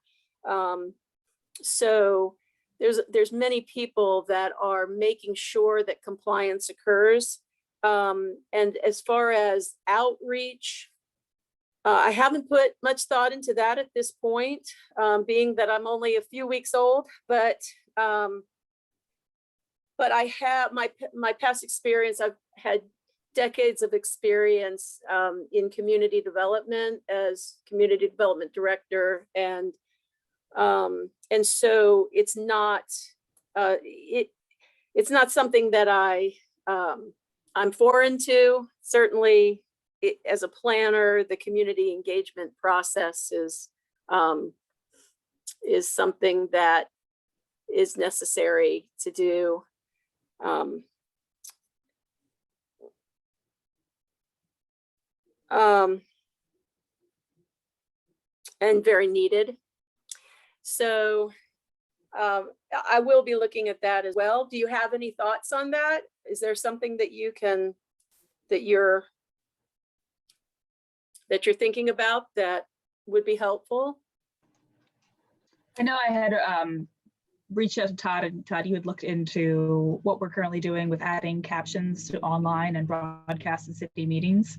So there's many people that are making sure that compliance occurs. And as far as outreach, I haven't put much thought into that at this point, being that I'm only a few weeks old, but I have my past experience. I've had decades of experience in community development as community development director, and so it's not it's not something that I'm foreign to. Certainly, as a planner, the community engagement process is something that is necessary to do. And very needed. So I will be looking at that as well. Do you have any thoughts on that? Is there something that you're thinking about that would be helpful? I know I had reached out to Todd, and Todd, you had looked into what we're currently doing with adding captions to online and broadcast and city meetings.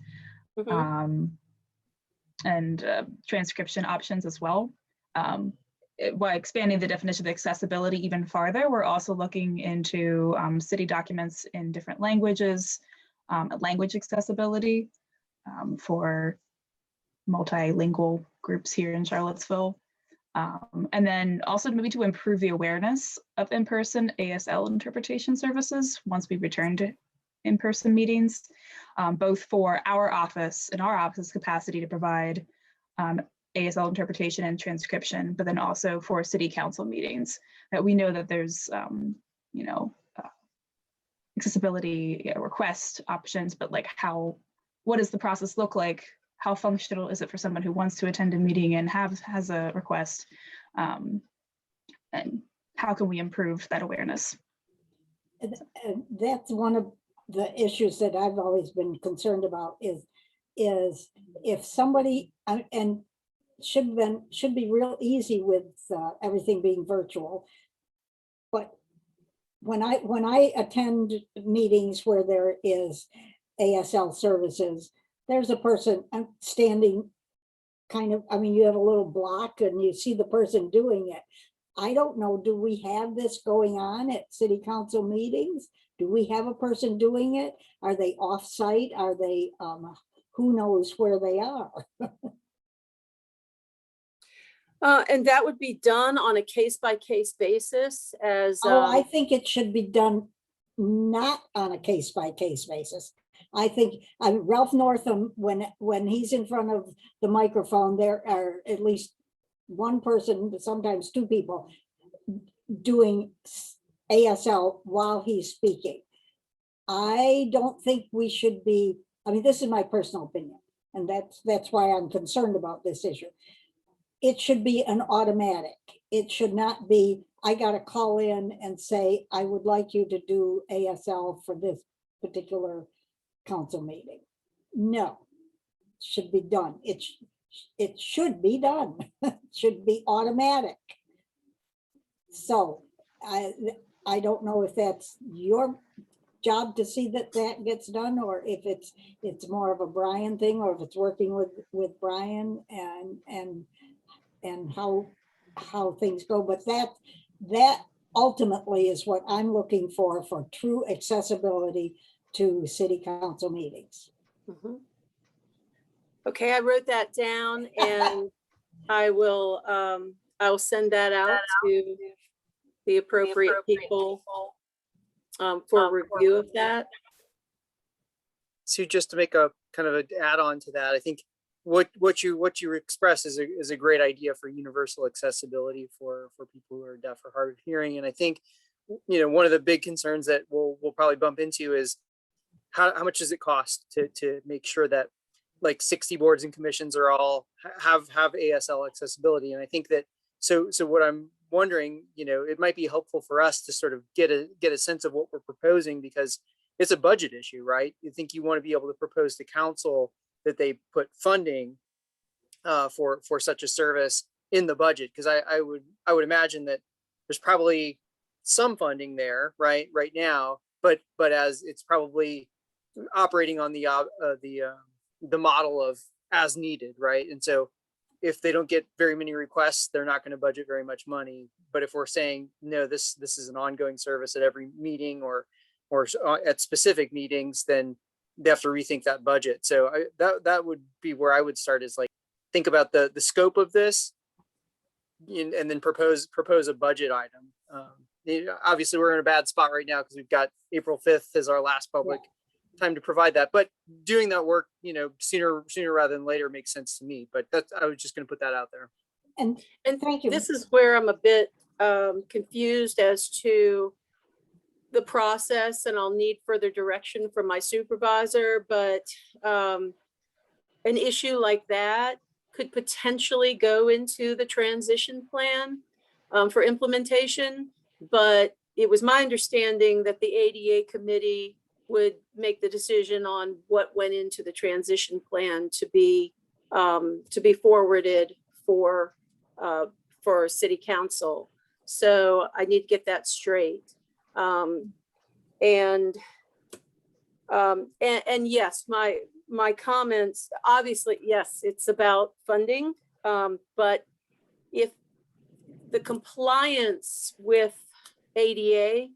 Mm-hmm. And transcription options as well. By expanding the definition of accessibility even farther, we're also looking into city documents in different languages, language accessibility for multilingual groups here in Charlottesville. And then also maybe to improve the awareness of in-person ASL interpretation services once we return to in-person meetings, both for our office and our office's capacity to provide ASL interpretation and transcription, but then also for city council meetings, that we know that there's, accessibility request options, but like what does the process look like? How functional is it for someone who wants to attend a meeting and has a request? And how can we improve that awareness? And that's one of the issues that I've always been concerned about is if somebody, and should be real easy with everything being virtual. But when I attend meetings where there is ASL services, there's a person standing kind of, I mean, you have a little block and you see the person doing it. I don't know, do we have this going on at city council meetings? Do we have a person doing it? Are they off-site? Are they, who knows where they are? And that would be done on a case-by-case basis as. Oh, I think it should be done not on a case-by-case basis. I think Ralph Northam, when he's in front of the microphone, there are at least one person, sometimes two people, doing ASL while he's speaking. I don't think we should be, I mean, this is my personal opinion, and that's why I'm concerned about this issue. It should be an automatic. It should not be, I got to call in and say, I would like you to do ASL for this particular council meeting. No, it should be done. It should be done. It should be automatic. So I don't know if that's your job to see that gets done, or if it's more of a Brian thing, or if it's working with Brian and how things go. But that ultimately is what I'm looking for true accessibility to city council meetings. Mhm. Okay, I wrote that down and I'll send that out to the appropriate people for review of that. So just to make a kind of an add-on to that, I think what you express is a great idea for universal accessibility for people who are deaf or hard of hearing. And I think, one of the big concerns that we'll probably bump into is how much does it cost to make sure that like 60 boards and commissions are all have ASL accessibility. And I think that, so what I'm wondering, it might be helpful for us to sort of get a sense of what we're proposing, because it's a budget issue, right? You think you want to be able to propose to council that they put funding for such a service in the budget, because I would imagine that there's probably some funding there right now, but as it's probably operating on the model of as needed, right? And so if they don't get very many requests, they're not going to budget very much money. But if we're saying, no, this is an ongoing service at every meeting or at specific meetings, then they have to rethink that budget. So that would be where I would start, is like, think about the scope of this and then propose a budget item. Obviously we're in a bad spot right now because we've got April 5th as our last public time to provide that, but doing that work, sooner rather than later makes sense to me. But I was just going to put that out there. And thank you. This is where I'm a bit confused as to the process, and I'll need further direction from my supervisor, but an issue like that could potentially go into the transition plan for implementation. But it was my understanding that the ADA committee would make the decision on what went into the transition plan to be forwarded for city council. So I need to get that straight. And yes, my comments, obviously, yes, it's about funding. But if the compliance with ADA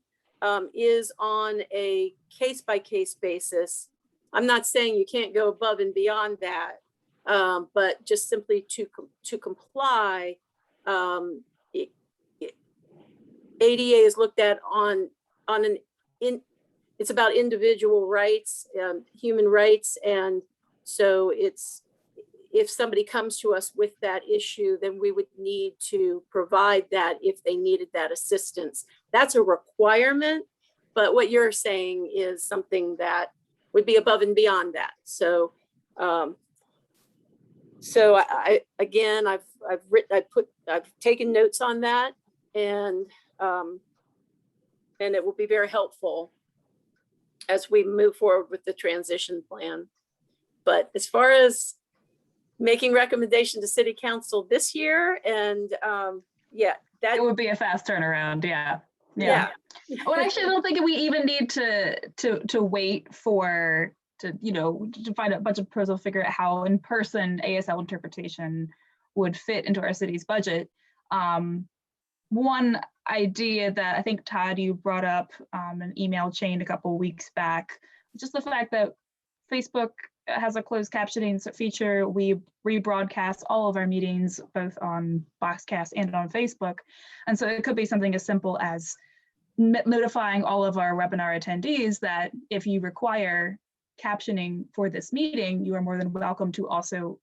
is on a case-by-case basis, I'm not saying you can't go above and beyond that, but just simply to comply, ADA is looked at it's about individual rights, human rights, and so if somebody comes to us with that issue, then we would need to provide that if they needed that assistance. That's a requirement, But what you're saying is something that would be above and beyond that. So, again, I've taken notes on that, and it will be very helpful as we move forward with the transition plan. But as far as making recommendation to city council this year, and yeah, that It would be a fast turnaround. Yeah. yeah. Well, actually, I don't think we even need to wait for to find a bunch of proposals, figure out how in-person ASL interpretation would fit into our city's budget. One idea that I think, Todd, you brought up an email chain a couple of weeks back, just the fact that Facebook has a closed captioning feature. We rebroadcast all of our meetings, both on Boxcast and on Facebook. And so it could be something as simple as notifying all of our webinar attendees that if you require captioning for this meeting, you are more than welcome to also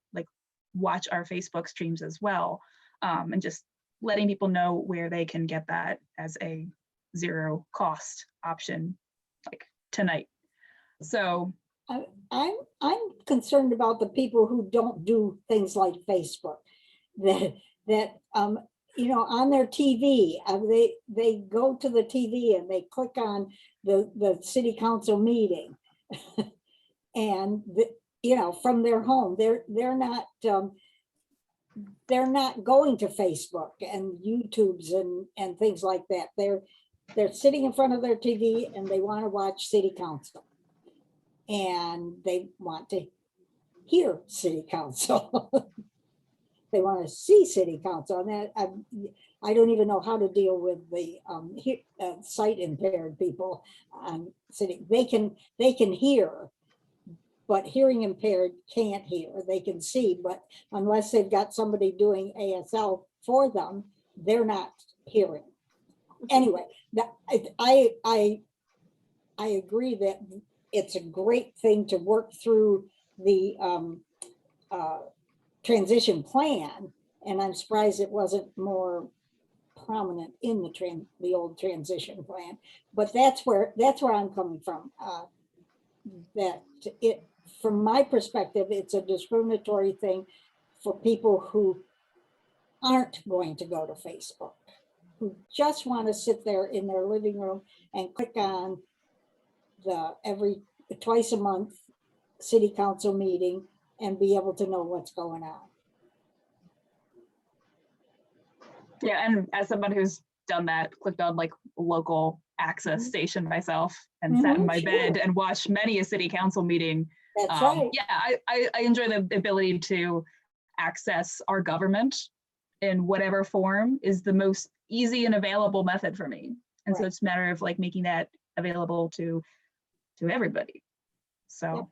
watch our Facebook streams as well. And just letting people know where they can get that as a zero cost option, tonight. So I'm concerned about the people who don't do things like Facebook, that on their TV, they go to the TV and they click on the city council meeting, and from their home, they're not going to Facebook and YouTubes and things like that. They're sitting in front of their TV and they want to watch city council, and they want to hear city council. They want to see city council, and that I don't even know how to deal with the sight impaired people. They can hear, but hearing impaired can't hear. They can see, but unless they've got somebody doing ASL for them, they're not hearing. Anyway, I agree that it's a great thing to work through the transition plan, and I'm surprised it wasn't more prominent in the old transition plan. But that's where I'm coming from. That from my perspective, it's a discriminatory thing for people who aren't going to go to Facebook, who just want to sit there in their living room and click on twice a month city council meeting and be able to know what's going on. yeah, and as someone who's done that, clicked on local access station myself and sat in my bed and watched many a city council meeting. That's right. Yeah, I enjoy the ability to access our government in whatever form is the most easy and available method for me. And so it's a matter of making that available to everybody. So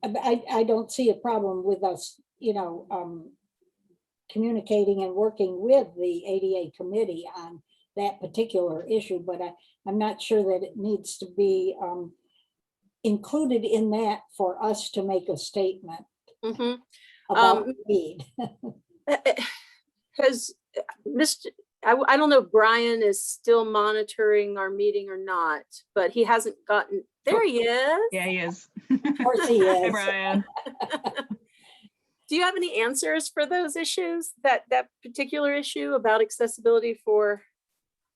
I don't see a problem with us, communicating and working with the ADA committee on that particular issue, but I'm not sure that it needs to be included in that for us to make a statement about the need. Has I don't know if Brian is still monitoring our meeting or not, but he hasn't gotten, there he is. yeah, he is. Of course he Hi, is. Brian. Do you have any answers for those issues, that particular issue about accessibility for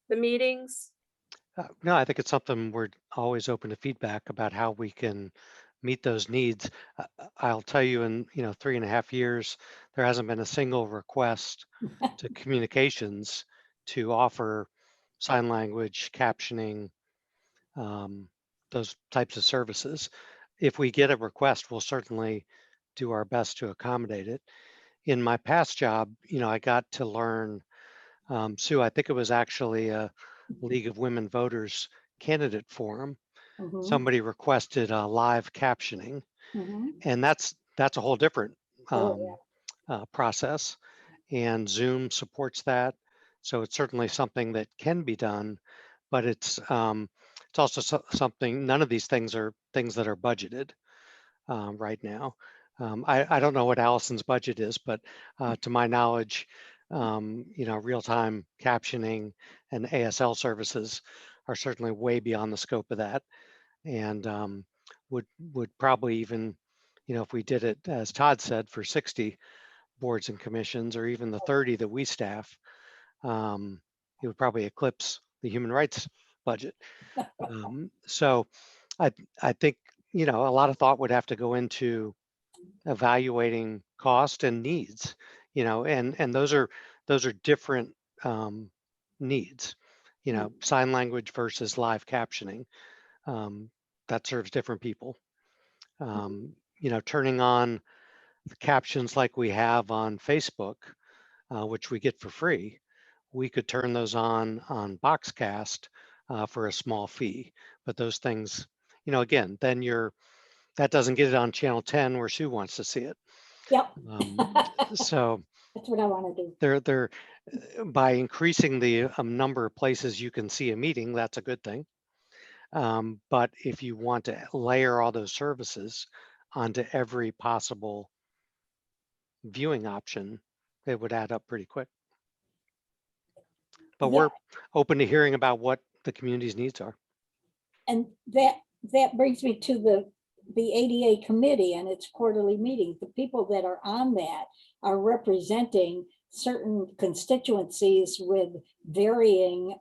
the meetings? No, I think it's something we're always open to feedback about how we can meet those needs. I'll tell you, in 3.5 years, there hasn't been a single request to communications to offer sign language, captioning, those types of services. If we get a request, we'll certainly do our best to accommodate it. In my past job, I got to learn, Sue, I think it was actually a League of Women Voters candidate forum. Somebody requested live captioning, and that's a whole different process, and Zoom supports that. So it's certainly something that can be done, but it's also something, none of these things are things that are budgeted right now. I don't know what Allison's budget is, but to my knowledge, real-time captioning and ASL services are certainly way beyond the scope of that, and would probably even, if we did it, as Todd said, for 60 boards and commissions, or even the 30 that we staff, it would probably eclipse the human rights budget. So I think, a lot of thought would have to go into evaluating cost and needs, and those are different needs, sign language versus live captioning. That serves different people. Turning on the captions like we have on Facebook, which we get for free, we could turn those on Boxcast for a small fee. But those things, again, then that doesn't get it on channel 10 where Sue wants to see it. Yep. So That's what I want to do. they're by increasing the number of places you can see a meeting, that's a good thing. But if you want to layer all those services onto every possible viewing option, it would add up pretty quick. But Yeah. we're open to hearing about what the community's needs are. And that brings me to the ADA committee and its quarterly meetings. The people that are on that are representing certain constituencies with varying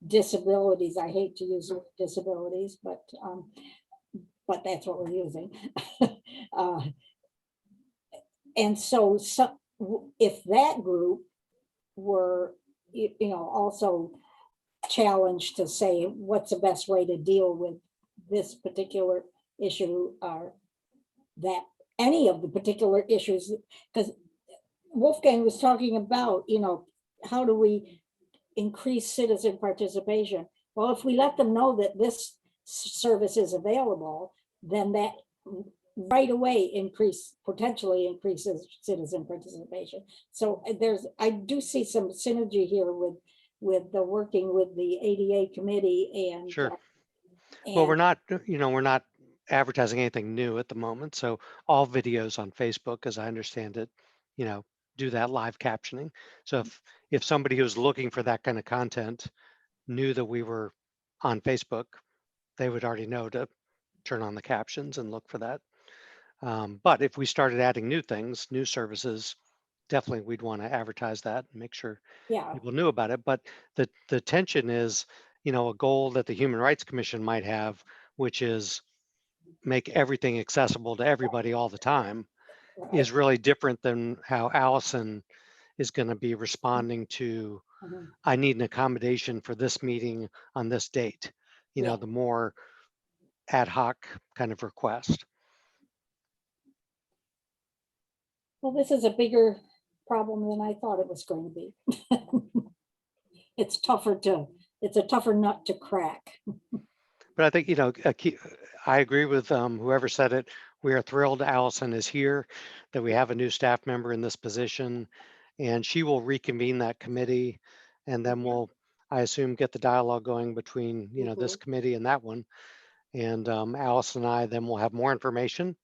disabilities. I hate to use the word disabilities, but that's what we're using. And so if that group were, also challenged to say what's the best way to deal with this particular issue, or that any of the particular issues, because Wolfgang was talking about, how do we increase citizen participation? Well, if we let them know that this service is available, then that right away potentially increases citizen participation. So I do see some synergy here with the working with the ADA committee and. Sure. Well, we're not advertising anything new at the moment. So all videos on Facebook, as I understand it, do that live captioning. So if somebody who's looking for that kind of content knew that we were on Facebook, they would already know to turn on the captions and look for that. But if we started adding new things, new services, definitely we'd want to advertise that and make sure people knew about it. But the tension is, a goal that the Human Rights Commission might have, which is make everything accessible to everybody all the time, is really different than how Allison is going to be responding to, I need an accommodation for this meeting on this date, the more ad hoc kind of request. Well, this is a bigger problem than I thought it was going to be. It's a tougher nut to crack. But I think, I agree with whoever said it. We are thrilled Allison is here, that we have a new staff member in this position, and she will reconvene that committee, and then we'll, I assume, get the dialogue going between, this committee and that one. And Allison and I then will have more information,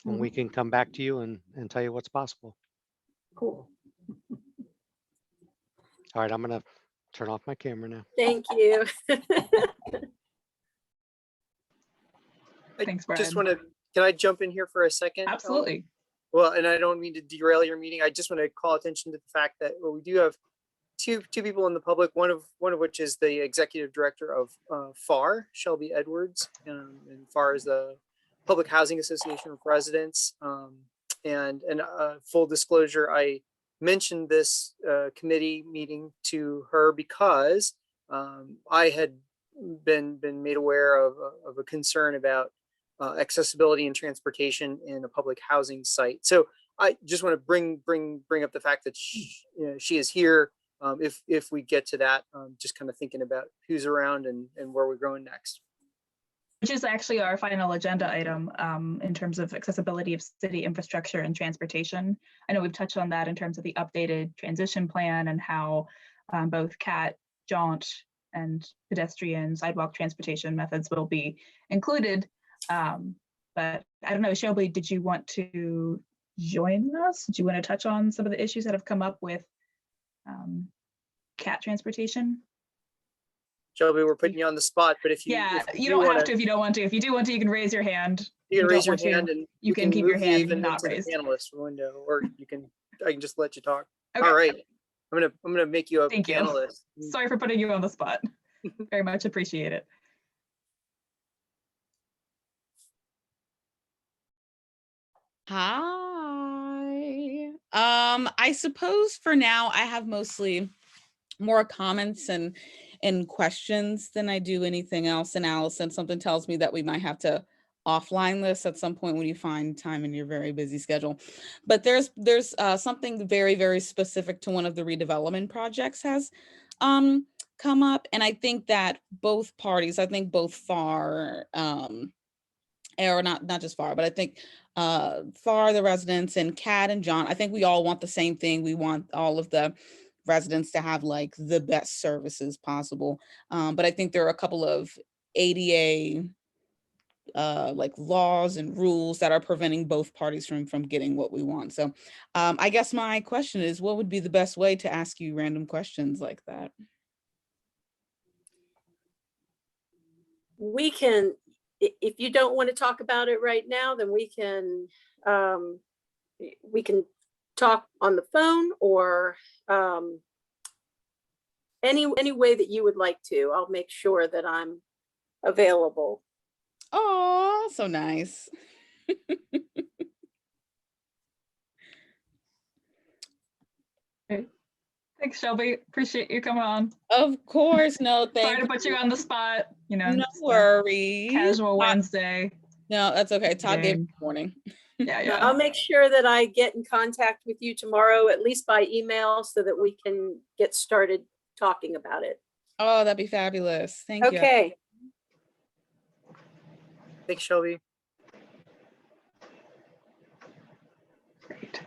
and we can come back to you and tell you what's possible. Cool. All right, I'm going to turn off my camera now. Thank you. Thanks, Just Brian. can I jump in here for a second? Absolutely. Well, and I don't mean to derail your meeting. I just want to call attention to the fact that we do have two people in the public, one of which is the executive director of FAR, Shelby Edwards, and FAR is the Public Housing Association of Residents. And full disclosure, I mentioned this committee meeting to her because I had been made aware of a concern about accessibility and transportation in a public housing site. So I just want to bring up the fact that she is here. If we get to that, just kind of thinking about who's around and where we're going next. Which is actually our final agenda item in terms of accessibility of city infrastructure and transportation. I know we've touched on that in terms of the updated transition plan and how both CAT, jaunt, and pedestrian sidewalk transportation methods will be included. But I don't know, Shelby, did you want to join us? Do you want to touch on some of the issues that have come up with cat transportation. Shelby, we're putting you on the spot, but if you Yeah, if you don't have wanna, to if you don't want to. If you do want to, you can raise your hand. you can If you raise your don't want to, hand and you can keep your move hand even not into raised. the panelist window, or I can just let you talk. Okay. All right, I'm gonna make you a Thank you. panelist. Sorry for putting you on the spot. Very much appreciate it. Hi. I suppose for now I have mostly more comments and questions than I do anything else. And Allison, something tells me that we might have to offline this at some point when you find time in your very busy schedule. But there's something very, very specific to one of the redevelopment projects has come up. And I think that both parties, I think both FAR, or not just FAR, but I think FAR, the residents, and Kat and John, I think we all want the same thing. We want all of the residents to have like the best services possible. But I think there are a couple of ADA like laws and rules that are preventing both parties from getting what we want. So I guess my question is, what would be the best way to ask you random questions like that? We can, if you don't want to talk about it right now, then we can talk on the phone, or any way that you would like to. I'll make sure that I'm available. Oh, so nice. Thanks, Shelby. Appreciate you coming on. Of course, no, Sorry thank to put you on the spot. You know, No just a worries. casual Todd- Wednesday. No, that's okay. Todd gave me Dang. a warning. Yeah, Yeah, yeah. I'll make sure that I get in contact with you tomorrow, at least by email, so that we can get started talking about it. Oh, that'd be fabulous. Thank you. Okay. Thanks, Shelby. Great.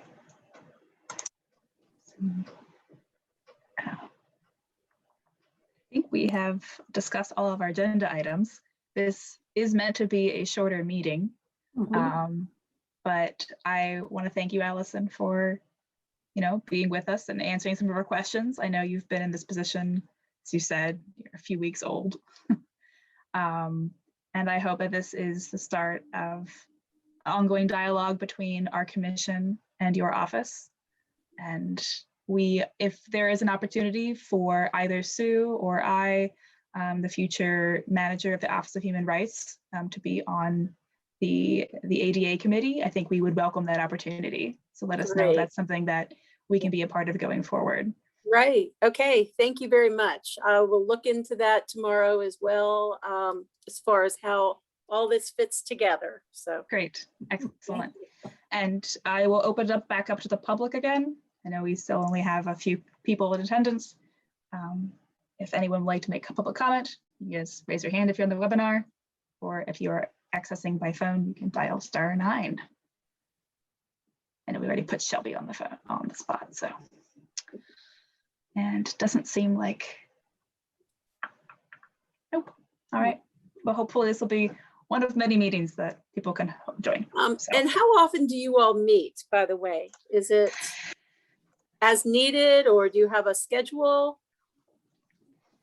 I think we have discussed all of our agenda items. This is meant to be a shorter meeting, Mhm. but I want to thank you, Allison, for being with us and answering some of our questions. I know you've been in this position, as you said, you're a few weeks old. And I hope that this is the start of ongoing dialogue between our commission and your office. And if there is an opportunity for either Sue or I, the future manager of the Office of Human Rights, to be on the ADA committee, I think we would welcome that opportunity. So let us know if Great. that's something that we can be a part of going forward. Right. Okay. Thank you very much. I will look into that tomorrow as well, as far as how all this fits together. So Great, excellent. And I will open it up back up to the public again. I know we still only have a few people in attendance. If anyone would like to make a public comment, you guys raise your hand if you're on the webinar, or if you're accessing by phone, you can dial *9. I know we already put Shelby on the phone on the spot, so. And it doesn't seem like, nope. All right, well, hopefully this will be one of many meetings that people can join. So. And how often do you all meet, by the way? Is it as needed, or do you have a schedule?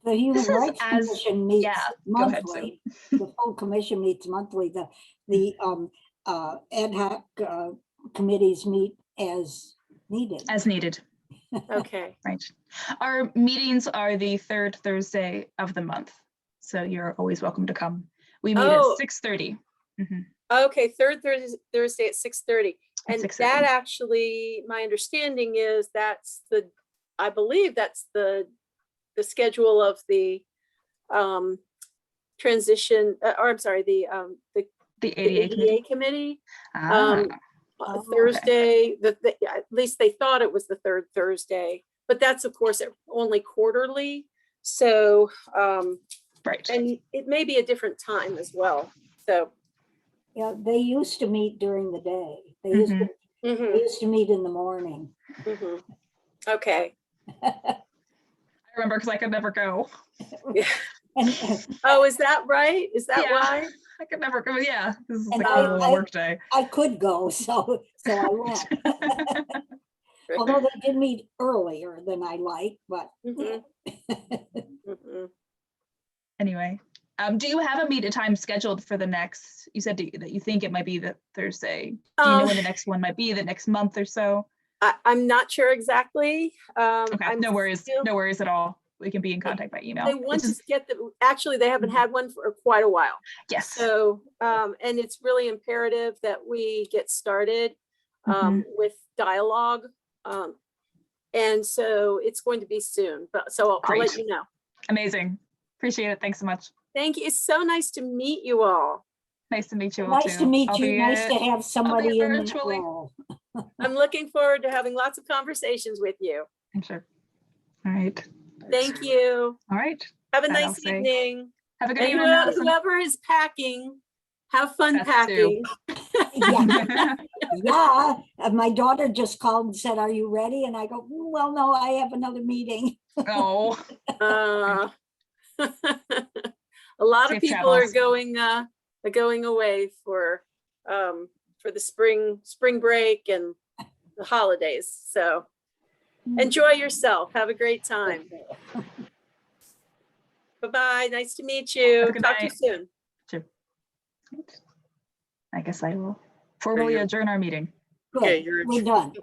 The Human This is Rights as- Commission meets yeah, go ahead, Sue. monthly. The full commission meets monthly. The ad hoc committees meet as needed. As needed, Okay. right. Our meetings are the third Thursday of the month, so you're always welcome to come. We meet Oh. at 6:30. Okay, third Thursday at 6:30. At And 6:30. that actually, my understanding is I believe that's the schedule of the transition, or I'm sorry, the The ADA committee. ADA committee. Ah, Oh, okay. Thursday, at least they thought it was the third Thursday, but that's of course only quarterly. So, right. and it may be a different time as well. So, Yeah, they used to meet during the day. They mhm, used to meet in the morning. mhm. Okay. I remember because I could never go. And Oh, is that right? Is that Yeah. why? I could never go. Yeah, this is And like I- a work day. I could go, so I went. Although they did meet earlier than I like, but. Mhm. Mhm. Anyway, do you have a meet time scheduled for the next, you said that you think it might be the Thursday. Do you know when the next one might be, the next month or so? I'm not sure exactly. Okay, I'm no worries, still- no worries at all. We can be in contact by email. They It's want to just- get the, actually, they haven't had one for quite a while. Yes. So, and it's really imperative that we get started with dialogue. And so it's going to be soon, but so I'll let Great. you know. Amazing. Appreciate it. Thanks so much. Thank you. It's so nice to meet you all. Nice to meet you all Nice to too. meet you. Nice to Albeit- have somebody in that virtually. role. I'm looking forward to having lots of conversations with you. I'm sure. All right. Thank you. All right. Have a That I'll nice say. evening. Have a good And evening. Allison. whoever is packing, have fun Us packing. Yeah, yeah. My daughter just called and said, "Are you ready?" And I go, "Well, no, I have another meeting." Oh, Uh, a lot of Safe people are travels. going away for the spring break and the holidays. So enjoy yourself. Have a great time. Bye-bye. Nice to meet you. Have a good Talk to you night. soon. sure. I guess I will formally go. adjourn our meeting. Okay, Good, you're we're done.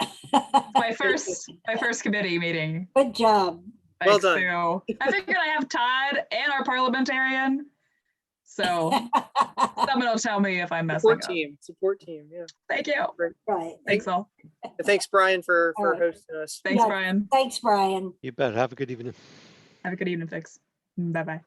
My first committee meeting. Good job. Well Thanks, done. Sue. I figured I have Todd and our parliamentarian. So someone will tell me if I'm messing support up. team, support team. Yeah. Thank you. Right. Thanks all. And thanks, Brian, for All right. hosting us. Thanks, Yeah. Brian. Thanks, Brian. You bet. Have a good evening. Have a good evening, Fix. Bye-bye.